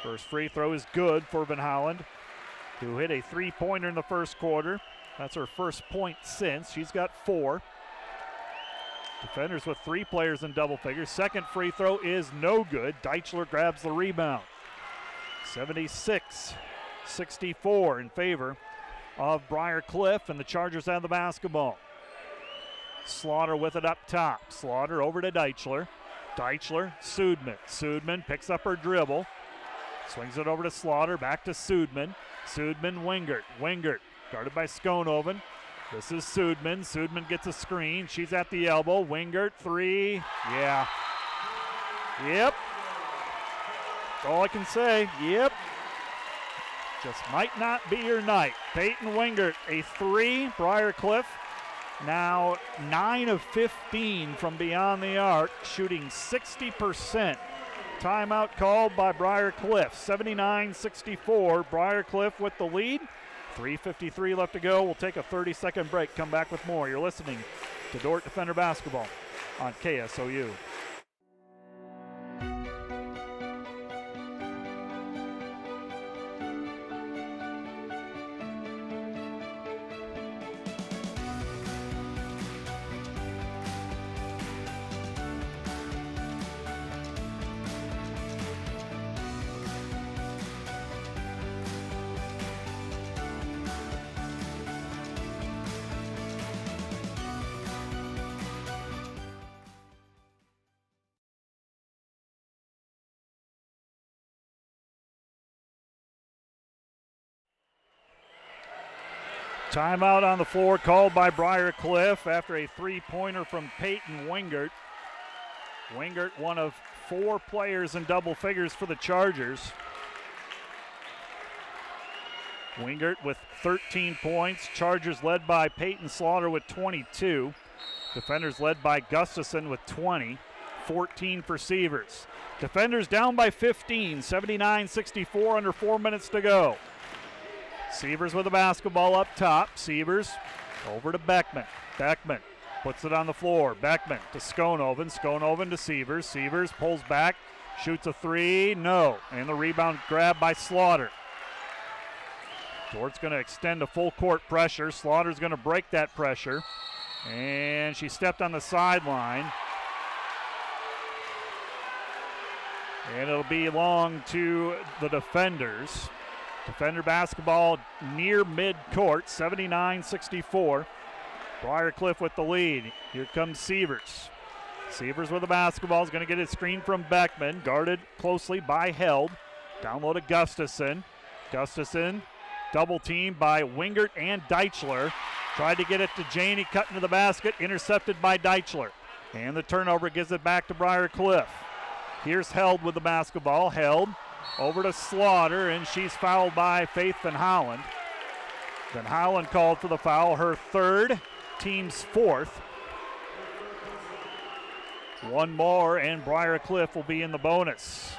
First free throw is good for Van Holland, who hit a 3-pointer in the first quarter. That's her first point since. She's got 4. Defenders with 3 players in double figures. Second free throw is no good. Deichler grabs the rebound. 76-64 in favor of Briar Cliff, and the Chargers have the basketball. Slaughter with it up top. Slaughter over to Deichler. Deichler, Sudman. Sudman picks up her dribble. Swings it over to Slaughter, back to Sudman. Sudman, Wingert. Wingert guarded by Skonoven. This is Sudman. Sudman gets a screen. She's at the elbow. Wingert, 3. Yeah. Yep. That's all I can say. Yep. Just might not be your night. Peyton Wingert, a 3. Briar Cliff now 9 of 15 from beyond the arc, shooting 60%. Timeout called by Briar Cliff. 79-64. Briar Cliff with the lead. 3:53 left to go. We'll take a 30-second break. Come back with more. You're listening to Dordt Defender Basketball on KSOU. Timeout on the floor called by Briar Cliff after a 3-pointer from Peyton Wingert. Wingert, one of 4 players in double figures for the Chargers. Wingert with 13 points. Chargers led by Peyton Slaughter with 22. Defenders led by Gustafson with 20. 14 for Sievers. Defenders down by 15, 79-64, under 4 minutes to go. Sievers with the basketball up top. Sievers over to Beckman. Beckman puts it on the floor. Beckman to Skonoven. Skonoven to Sievers. Sievers pulls back, shoots a 3. No. And the rebound grabbed by Slaughter. Dordt's going to extend to full court pressure. Slaughter's going to break that pressure. And she stepped on the sideline. And it'll belong to the defenders. Defender basketball near midcourt, 79-64. Briar Cliff with the lead. Here comes Sievers. Sievers with the basketball is going to get a screen from Beckman, guarded closely by Held. Down low to Gustafson. Gustafson double teamed by Wingert and Deichler. Tried to get it to Janey, cut into the basket, intercepted by Deichler. And the turnover gives it back to Briar Cliff. Here's Held with the basketball. Held over to Slaughter, and she's fouled by Faith Van Holland. Van Holland called for the foul, her 3rd, team's 4th. One more, and Briar Cliff will be in the bonus.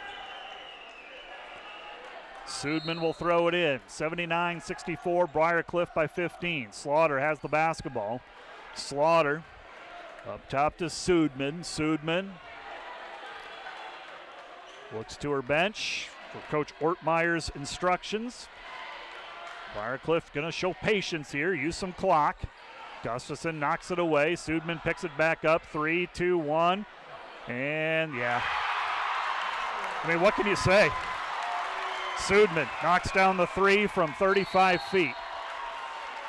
Sudman will throw it in. 79-64, Briar Cliff by 15. Slaughter has the basketball. Slaughter up top to Sudman. Sudman looks to her bench for Coach Ortmeyer's instructions. Briar Cliff going to show patience here, use some clock. Gustafson knocks it away. Sudman picks it back up. 3, 2, 1. And yeah. I mean, what can you say? Sudman knocks down the 3 from 35 feet.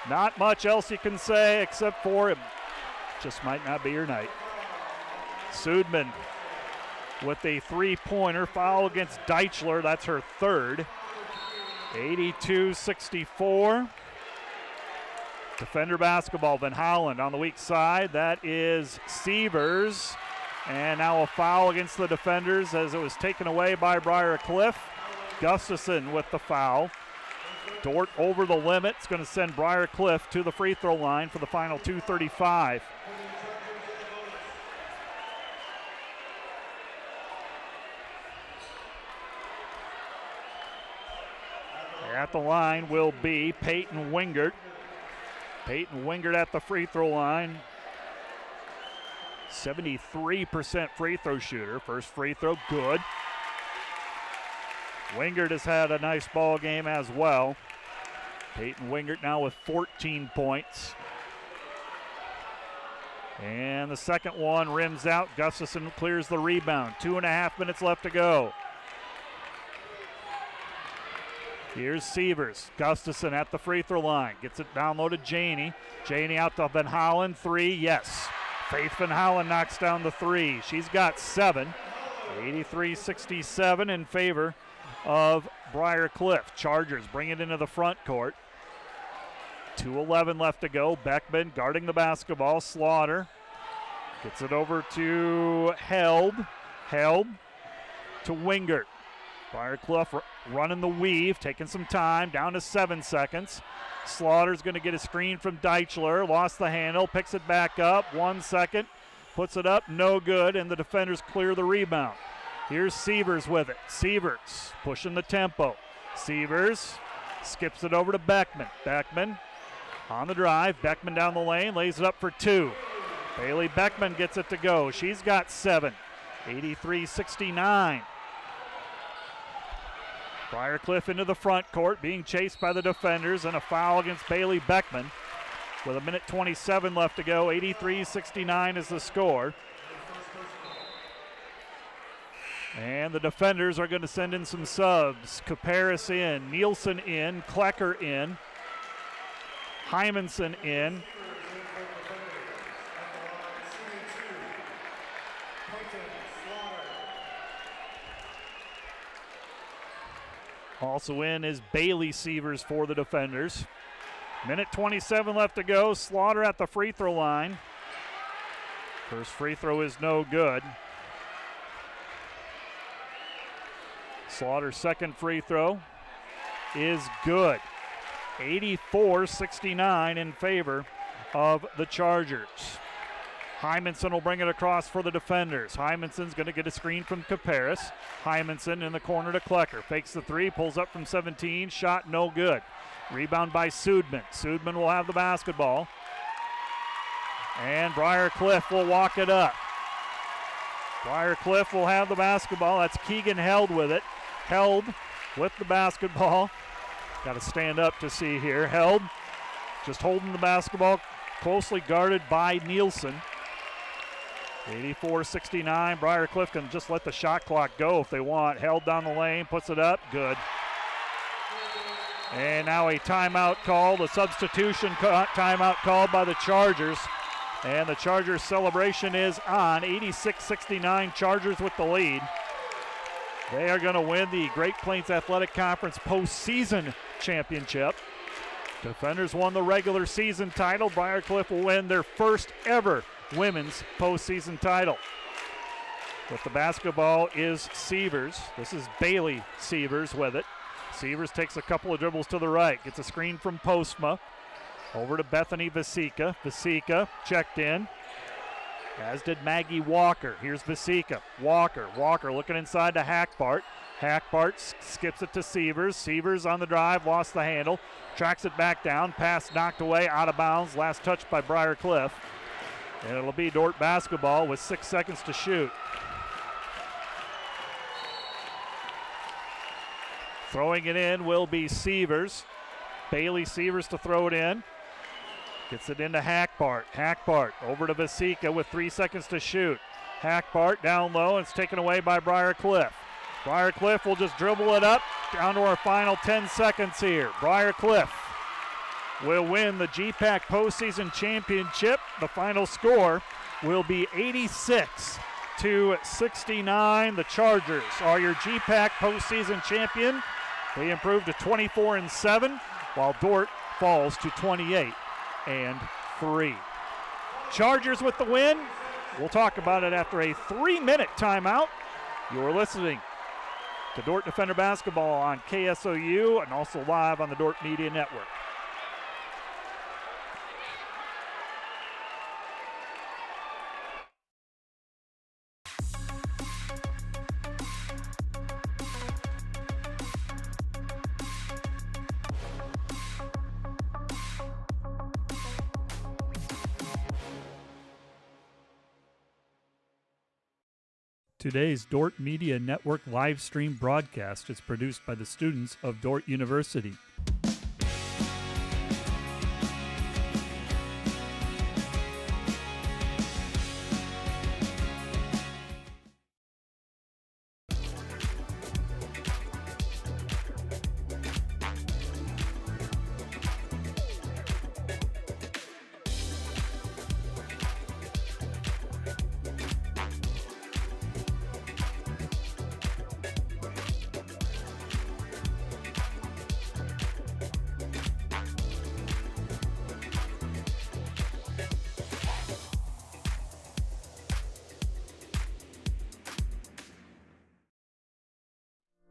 Not much else you can say except for it just might not be your night. Sudman with a 3-pointer, foul against Deichler. That's her 3rd. 82-64. Defender basketball, Van Holland on the weak side. That is Sievers. And now a foul against the defenders as it was taken away by Briar Cliff. Gustafson with the foul. Dordt over the limit. It's going to send Briar Cliff to the free throw line for the final 2:35. At the line will be Peyton Wingert. Peyton Wingert at the free throw line. 73% free throw shooter. First free throw, good. Wingert has had a nice ball game as well. Peyton Wingert now with 14 points. And the second one rims out. Gustafson clears the rebound. 2.5 minutes left to go. Here's Sievers. Gustafson at the free throw line. Gets it down low to Janey. Janey out to Van Hollen. 3, yes. Faith Van Hollen knocks down the 3. She's got 7. 83-67 in favor of Briar Cliff. Chargers bring it into the front court. 2:11 left to go. Beckman guarding the basketball. Slaughter gets it over to Held. Held to Wingert. Briar Cliff running the weave, taking some time, down to 7 seconds. Slaughter's going to get a screen from Deichler. Lost the handle, picks it back up. 1 second, puts it up, no good, and the defenders clear the rebound. Here's Sievers with it. Sievers pushing the tempo. Sievers skips it over to Beckman. Beckman on the drive. Beckman down the lane, lays it up for 2. Bailey Beckman gets it to go. She's got 7. 83-69. Briar Cliff into the front court, being chased by the defenders, and a foul against Bailey Beckman. With 1:27 left to go, 83-69 is the score. And the defenders are going to send in some subs. Caparis in, Nielsen in, Klecker in, Hymanson in. Also in is Bailey Sievers for the defenders. 1:27 left to go. Slaughter at the free throw line. First free throw is no good. Slaughter's second free throw is good. 84-69 in favor of the Chargers. Hymanson will bring it across for the defenders. Hymanson's going to get a screen from Caparis. Hymanson in the corner to Klecker. Fakes the 3, pulls up from 17. Shot no good. Rebound by Sudman. Sudman will have the basketball. And Briar Cliff will walk it up. Briar Cliff will have the basketball. That's Keegan Held with it. Held with the basketball. Got to stand up to see here. Held just holding the basketball, closely guarded by Nielsen. 84-69. Briar Cliff can just let the shot clock go if they want. Held down the lane, puts it up, good. And now a timeout called, a substitution timeout called by the Chargers. And the Chargers celebration is on. 86-69, Chargers with the lead. They are going to win the Great Plains Athletic Conference postseason championship. Defenders won the regular season title. Briar Cliff will win their first ever women's postseason title. With the basketball is Sievers. This is Bailey Sievers with it. Sievers takes a couple of dribbles to the right. Gets a screen from Postma. Over to Bethany Vasika. Vasika checked in, as did Maggie Walker. Here's Vasika. Walker looking inside to Hackbart. Hackbart skips it to Sievers. Sievers on the drive, lost the handle. Tracks it back down. Pass knocked away, out of bounds. Last touch by Briar Cliff. And it'll be Dordt basketball with 6 seconds to shoot. Throwing it in will be Sievers. Bailey Sievers to throw it in. Gets it into Hackbart. Hackbart over to Vasika with 3 seconds to shoot. Hackbart down low, and it's taken away by Briar Cliff. Briar Cliff will just dribble it up down to our final 10 seconds here. Briar Cliff will win the GPAC postseason championship. The final score will be 86-69. The Chargers are your GPAC postseason champion. They improved to 24-7, while Dordt falls to 28-3. Chargers with the win. We'll talk about it after a 3-minute timeout. You're listening to Dordt Defender Basketball on KSOU and also live on the Dordt Media Network. Today's Dordt Media Network live stream broadcast is produced by the students of Dordt University.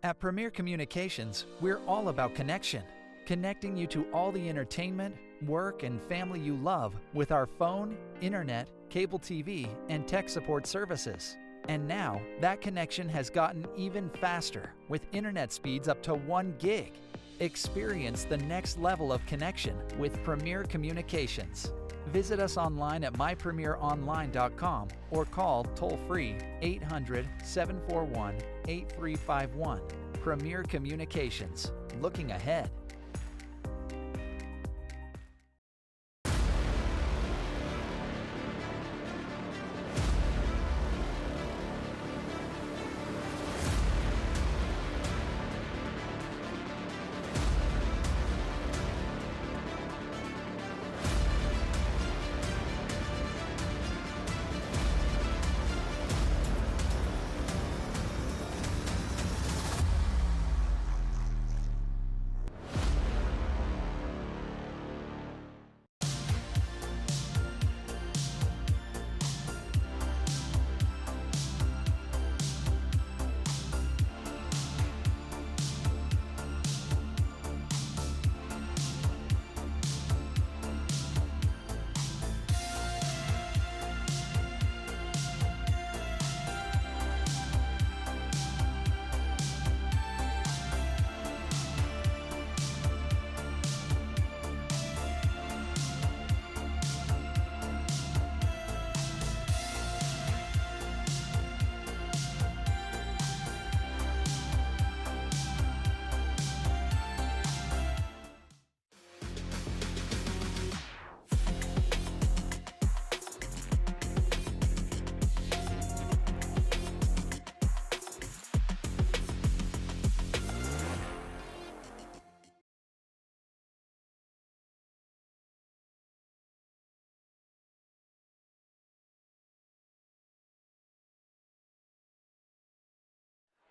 At Premier Communications, we're all about connection, connecting you to all the entertainment, work, and family you love with our phone, internet, cable TV, and tech support services. And now, that connection has gotten even faster with internet speeds up to 1 gig. Experience the next level of connection with Premier Communications. Visit us online at mypremieronline.com or call toll-free 800-741-8351. Premier Communications, looking ahead.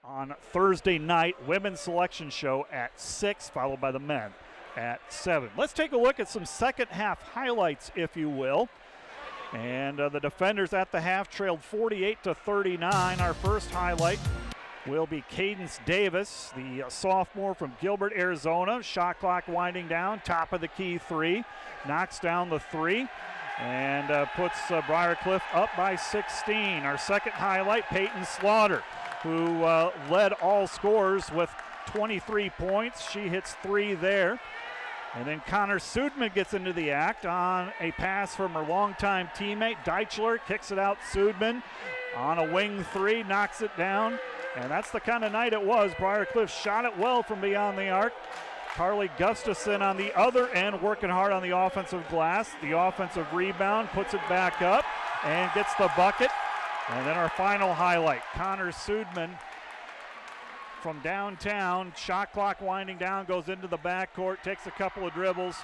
On Thursday night, women's selection show at 6, followed by the men at 7. Let's take a look at some second half highlights, if you will. And the defenders at the half trailed 48-39. Our first highlight will be Cadence Davis, the sophomore from Gilbert, Arizona. Shot clock winding down, top of the key three. Knocks down the three and puts Briar up by 16. Our second highlight, Peyton Slaughter, who led all scorers with 23 points. She hits 3 there. And then Connor Sudman gets into the act on a pass from her longtime teammate. Deichler kicks it out. Sudman on a wing 3, knocks it down. And that's the kind of night it was. Briar Cliff shot it well from beyond the arc. Carly Gustafson on the other end, working hard on the offensive glass. The offensive rebound, puts it back up and gets the bucket. And then our final highlight, Connor Sudman from downtown. Shot clock winding down, goes into the backcourt, takes a couple of dribbles.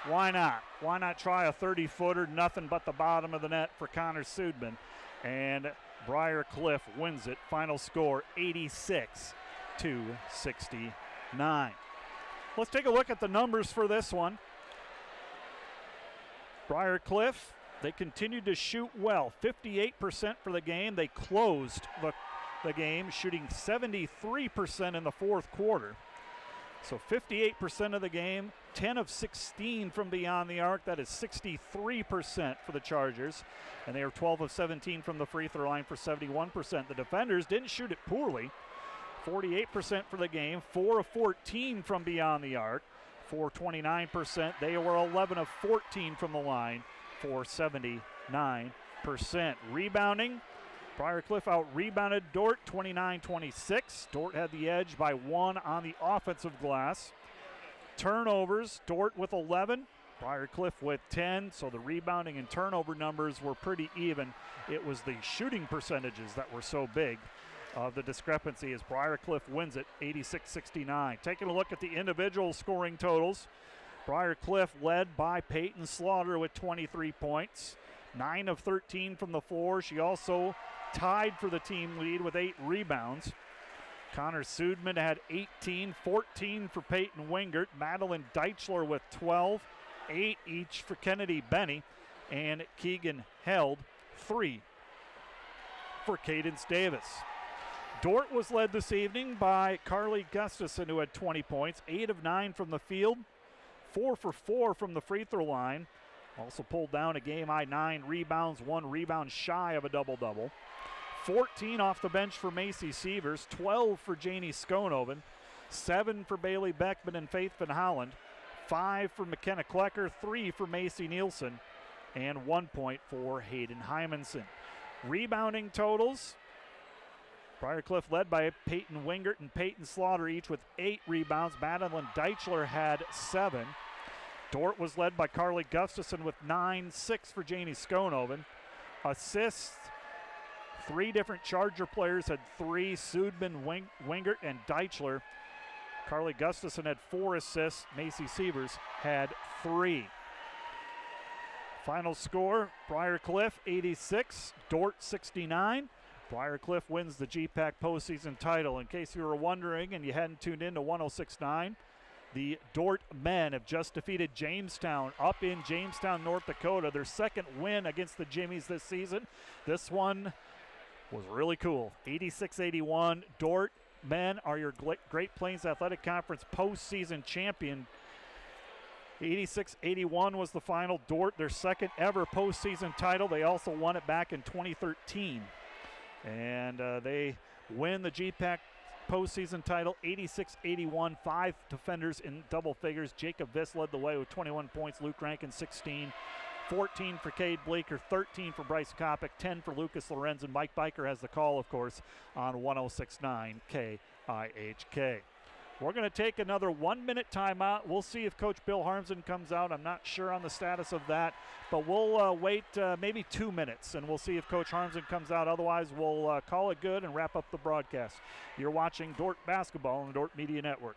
Why not? Why not try a 30-footer? Nothing but the bottom of the net for Connor Sudman. And Briar Cliff wins it. Final score 86-69. Let's take a look at the numbers for this one. Briar Cliff, they continued to shoot well. 58% for the game. They closed the the game, shooting 73% in the fourth quarter. So 58% of the game, 10 of 16 from beyond the arc. That is 63% for the Chargers. And they were 12 of 17 from the free throw line for 71%. The defenders didn't shoot it poorly. 48% for the game, 4 of 14 from beyond the arc for 29%. They were 11 of 14 from the line for 79%. Rebounding, Briarcliff out-rebounded Dordt 29-26. Dordt had the edge by 1 on the offensive glass. Turnovers, Dordt with 11, Briarcliff with 10, so the rebounding and turnover numbers were pretty even. It was the shooting percentages that were so big of the discrepancy as Briarcliff wins it 86-69. Taking a look at the individual scoring totals, Briarcliff led by Peyton Slaughter with 23 points, 9 of 13 from the floor. She also tied for the team lead with 8 rebounds. Connor Sudman had 18, 14 for Peyton Wingert, Madeline Deichler with 12, 8 each for Kennedy Benny, and Keegan held 3 for Cadence Davis. Dordt was led this evening by Carly Gustafson, who had 20 points, 8 of 9 from the field, 4 for 4 from the free throw line. Also pulled down a game-high 9 rebounds, 1 rebound shy of a double-double. 14 off the bench for Macy Sievers, 12 for Janie Skonoven, 7 for Bailey Beckman and Faith Van Holland, 5 for McKenna Klecker, 3 for Macy Nielsen, and 1 point for Hayden Hymanson. Rebounding totals, Briarcliff led by Peyton Wingert and Peyton Slaughter, each with 8 rebounds. Madeline Deichler had 7. Dordt was led by Carly Gustafson with 9, 6 for Janie Skonoven. Assists, 3 different Charger players had 3, Sudman, Wingert, and Deichler. Carly Gustafson had 4 assists. Macy Sievers had 3. Final score, Briarcliff 86, Dordt 69. Briarcliff wins the GPAC postseason title. In case you were wondering and you hadn't tuned in to 106.9, the Dordt men have just defeated Jamestown up in Jamestown, North Dakota. Their second win against the Jimmies this season. This one was really cool. 86-81. Dordt men are your Great Plains Athletic Conference postseason champion. 86-81 was the final. Dordt, their second ever postseason title. They also won it back in 2013. And they win the GPAC postseason title 86-81. 5 defenders in double figures. Jacob Viss led the way with 21 points. Luke Rankin 16. 14 for Cade Bleeker, 13 for Bryce Kopic, 10 for Lucas Lorenz, and Mike Biker has the call, of course, on 106.9 KIHK. We're going to take another 1-minute timeout. We'll see if Coach Bill Harmsen comes out. I'm not sure on the status of that, but we'll wait maybe 2 minutes, and we'll see if Coach Harmsen comes out. Otherwise, we'll call it good and wrap up the broadcast. You're watching Dordt Basketball on the Dordt Media Network.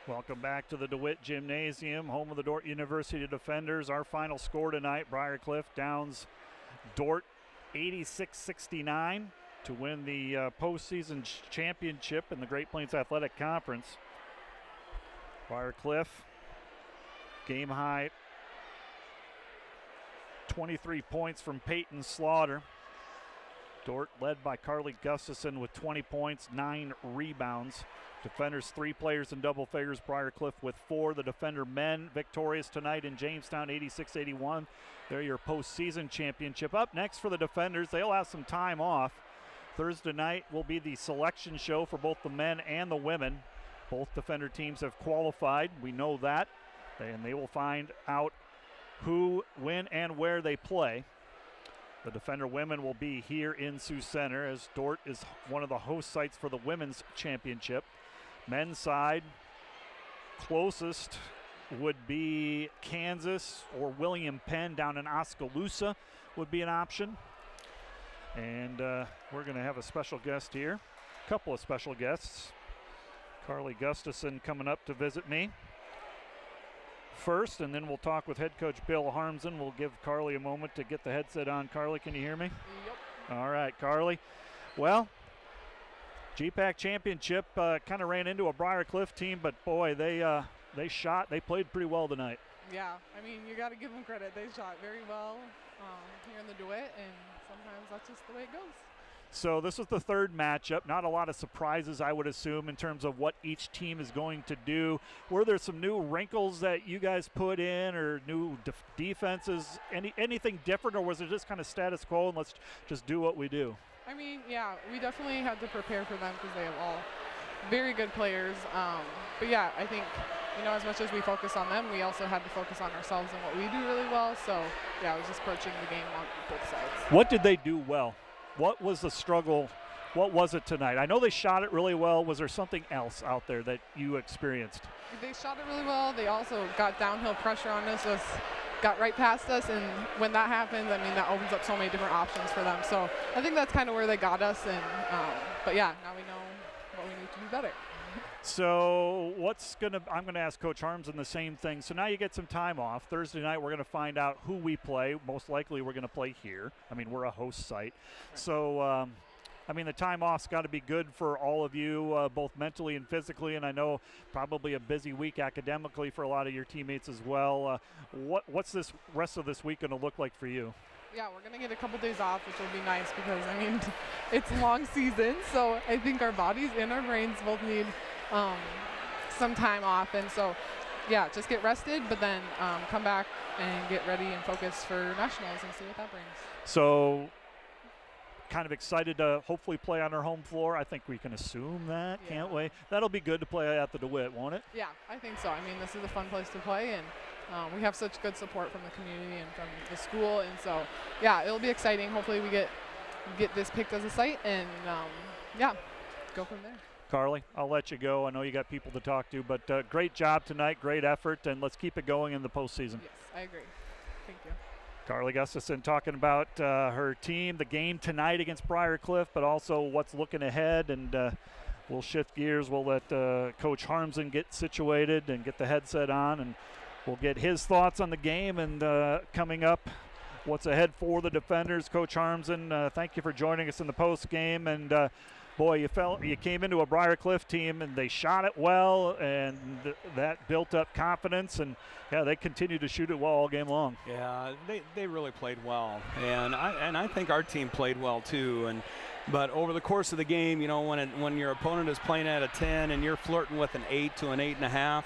Welcome back to the DeWitt Gymnasium, home of the Dordt University Defenders. Our final score tonight, Briar downs Dordt 86-69 to win the postseason championship in the Great Plains Athletic Conference. Briar game high 23 points from Peyton Slaughter. Dordt led by Carly Gustafson with 20 points, 9 rebounds. Defenders 3 players in double figures, Briar with 4. The Defender men victorious tonight in Jamestown 86-81. They're your postseason championship. Up next for the Defenders, they'll have some time off. Thursday night will be the selection show for both the men and the women. Both Defender teams have qualified, we know that. And they will find out who, when, and where they play. The Defender women will be here in Sioux Center as Dordt is one of the host sites for the women's championship. Men's side, closest would be Kansas or William Penn down in Oskaloosa would be an option. And we're going to have a special guest here, a couple of special guests. Carly Gustafson coming up to visit me first, and then we'll talk with head coach Bill Harmsen. We'll give Carly a moment to get the headset on. Carly, can you hear me? Yep. All right, Carly. Well, GPAC championship kind of ran into a Briar team, but boy, they played pretty well tonight. Yeah, I mean, you got to give them credit. They shot very well here in the DeWitt, and sometimes that's just the way it goes. So this was the third matchup. Not a lot of surprises, I would assume, in terms of what each team is going to do. Were there some new wrinkles that you guys put in, or new defenses, anything different, or was it just kind of status quo and let's just do what we do? I mean, yeah, we definitely had to prepare for them because they have all very good players. But yeah, I think, as much as we focus on them, we also had to focus on ourselves and what we do really well. So yeah, I was just approaching the game on both sides. What did they do well? What was the struggle? What was it tonight? I know they shot it really well. Was there something else out there that you experienced? They shot it really well. They also got downhill pressure on us, got right past us, and when that happens, I mean, that opens up so many different options for them. So I think that's kind of where they got us, and but yeah, now we know what we need to do better. So I'm gonna ask Coach Harmsen the same thing. So now you get some time off. Thursday night we're gonna find out who we play. Most likely we're gonna play here. I mean, we're a host site. Right. So I mean, the time off's got to be good for all of you, both mentally and physically, and I know probably a busy week academically for a lot of your teammates as well. What's this rest of this week going to look like for you? Yeah, we're going to get a couple days off, which will be nice because, I mean, it's a long season, so I think our bodies and our brains both need some time off. And so, yeah, just get rested, but then come back and get ready and focus for nationals and see what that brings. So kind of excited to hopefully play on our home floor. I think we can assume that, yeah. Can't wait. That'll be good to play at the DeWitt, won't it? Yeah, I think so. I mean, this is a fun place to play, and we have such good support from the community and from the school, and so, yeah, it'll be exciting. Hopefully we get this picked as a site, and, yeah, go from there. Carly, I'll let you go. I know you got people to talk to, but great job tonight, great effort, and let's keep it going in the postseason. Yes, I agree. Thank you. Carly Gustafson talking about her team, the game tonight against Briar, but also what's looking ahead. And we'll shift gears. We'll let Coach Harmsen get situated and get the headset on, and we'll get his thoughts on the game and coming up, what's ahead for the Defenders. Coach Harmsen, thank you for joining us in the post game. And boy, you came into a Briar team and they shot it well, and that built up confidence, and yeah, they continued to shoot it well all game long. Yeah, they really played well, and I think our team played well too. But over the course of the game, when your opponent is playing at a 10 and you're flirting with an 8 to an 8.5,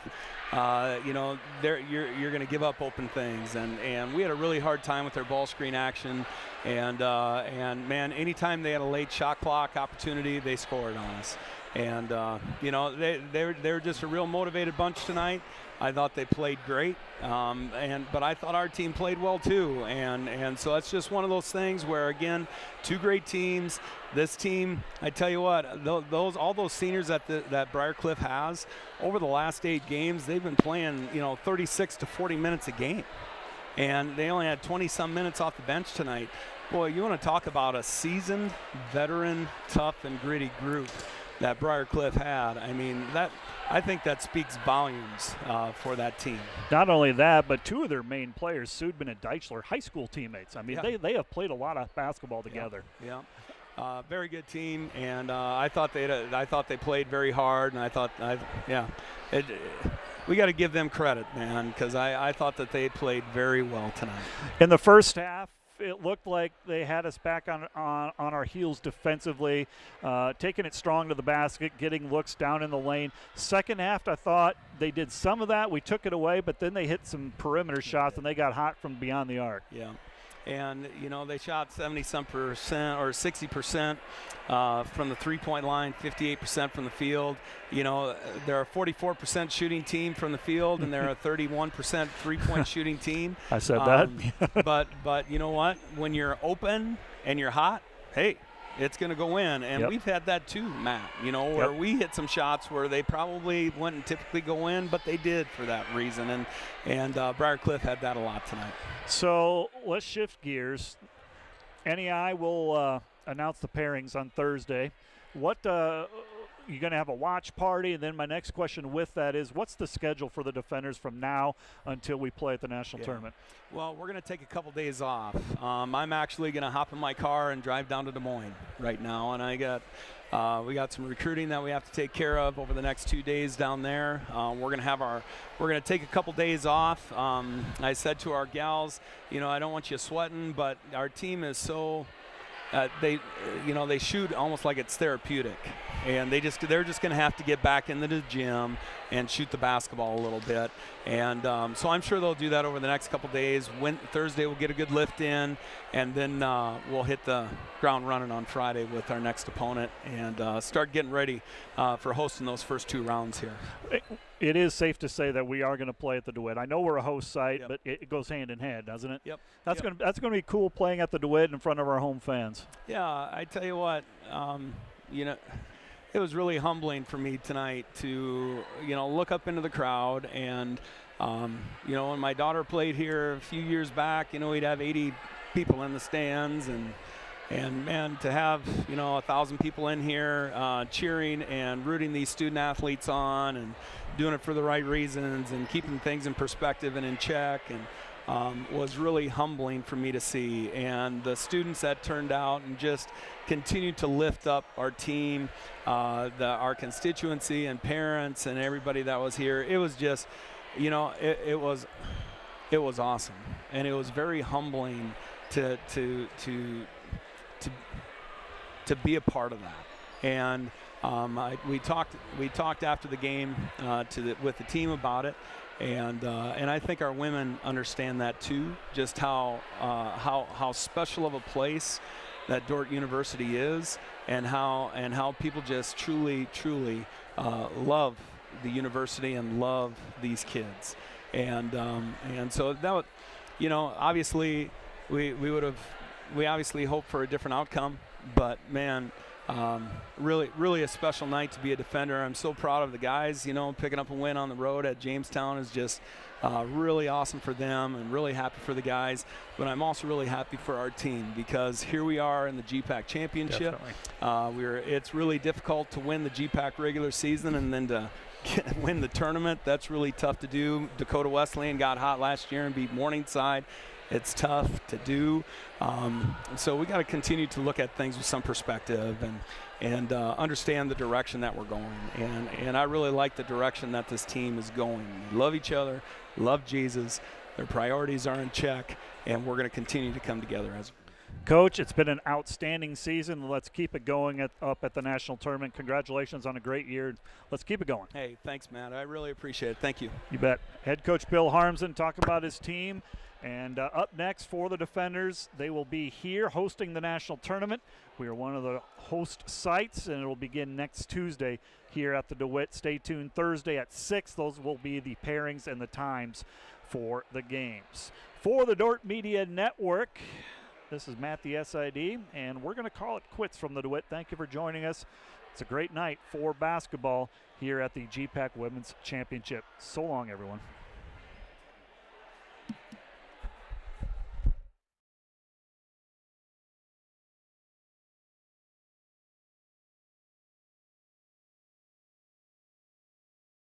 you're going to give up open things, and we had a really hard time with their ball screen action, and man, anytime they had a late shot clock opportunity, they scored on us. And they were just a real motivated bunch tonight. I thought they played great, but I thought our team played well too, and so that's just one of those things where, again, two great teams. This team, I tell you what, all those seniors that Briar has over the last 8 games, they've been playing 36 to 40 minutes a game, and they only had 20-some minutes off the bench tonight. Boy, you want to talk about a seasoned, veteran, tough, and gritty group. that Briar Cliff had. I mean, I think that speaks volumes for that team. Not only that, but two of their main players, Sudman and Deichler, high school teammates. I mean, they have played a lot of basketball together. Yeah. Very good team, and I thought they played very hard, and we got to give them credit, man, because I thought that they played very well tonight. In the first half, it looked like they had us back on our heels defensively, taking it strong to the basket, getting looks down in the lane. Second half, I thought they did some of that. We took it away, but then they hit some perimeter shots, and they got hot from beyond the arc. Yeah. And, they shot 70-some% or 60% from the three-point line, 58% from the field. They're a 44% shooting team from the field, and they're a 31% three-point shooting team. I said that. but you know what? When you're open and you're hot, hey, it's going to go in. And we've had that too, Matt, where we hit some shots where they probably wouldn't typically go in, but they did for that reason. And Briar Cliff had that a lot tonight. So let's shift gears. NEI will announce the pairings on Thursday. What you're going to have a watch party, and then my next question with that is, what's the schedule for the Defenders from now until we play at the national tournament? Well, we're going to take a couple days off. I'm actually going to hop in my car and drive down to Des Moines right now, and we got some recruiting that we have to take care of over the next 2 days down there. We're going to take a couple days off. I said to our gals, I don't want you sweating, but our team is so they shoot almost like it's therapeutic, and they're just going to have to get back into the gym and shoot the basketball a little bit. And so I'm sure they'll do that over the next couple days. Thursday we'll get a good lift in, and then we'll hit the ground running on Friday with our next opponent and start getting ready for hosting those first two rounds here. It is safe to say that we are going to play at the DeWitt. I know we're a host site, but it goes hand in hand, doesn't it? Yep. That's going to be cool, playing at the DeWitt in front of our home fans. Yeah, I tell you what, it was really humbling for me tonight to, look up into the crowd. And, when my daughter played here a few years back, we'd have 80 people in the stands. And man, to have, 1,000 people in here cheering and rooting these student athletes on and doing it for the right reasons and keeping things in perspective and in check, and was really humbling for me to see. And the students that turned out and just continued to lift up our team, our constituency and parents and everybody that was here. It was just, it was awesome, and it was very humbling to be a part of that. And we talked after the game with the team about it, and I think our women understand that too, just how special of a place that Dordt University is, and how people just truly love the university and love these kids. And so that would, obviously we obviously hope for a different outcome, but man, really a special night to be a Defender. I'm so proud of the guys. Picking up a win on the road at Jamestown is just really awesome for them, and really happy for the guys. But I'm also really happy for our team, because here we are in the GPAC championship. It's really difficult to win the GPAC regular season and then to win the tournament. That's really tough to do. Dakota Wesleyan got hot last year and beat Morningside. It's tough to do. So we got to continue to look at things with some perspective and understand the direction that we're going. And I really like the direction that this team is going. They love each other, love Jesus. Their priorities are in check, and we're going to continue to come together as Coach, it's been an outstanding season. Let's keep it going up at the national tournament. Congratulations on a great year. Let's keep it going. Hey, thanks, Matt. I really appreciate it. Thank you. You bet. Head coach Bill Harmsen talking about his team. And up next for the Defenders, they will be here hosting the national tournament. We are one of the host sites, and it will begin next Tuesday here at the DeWitt. Stay tuned. Thursday at 6, those will be the pairings and the times for the games. For the Dordt Media Network, this is Matt the SID, and we're going to call it quits from the DeWitt. Thank you for joining us. It's a great night for basketball here at the GPAC Women's Championship. So long, everyone.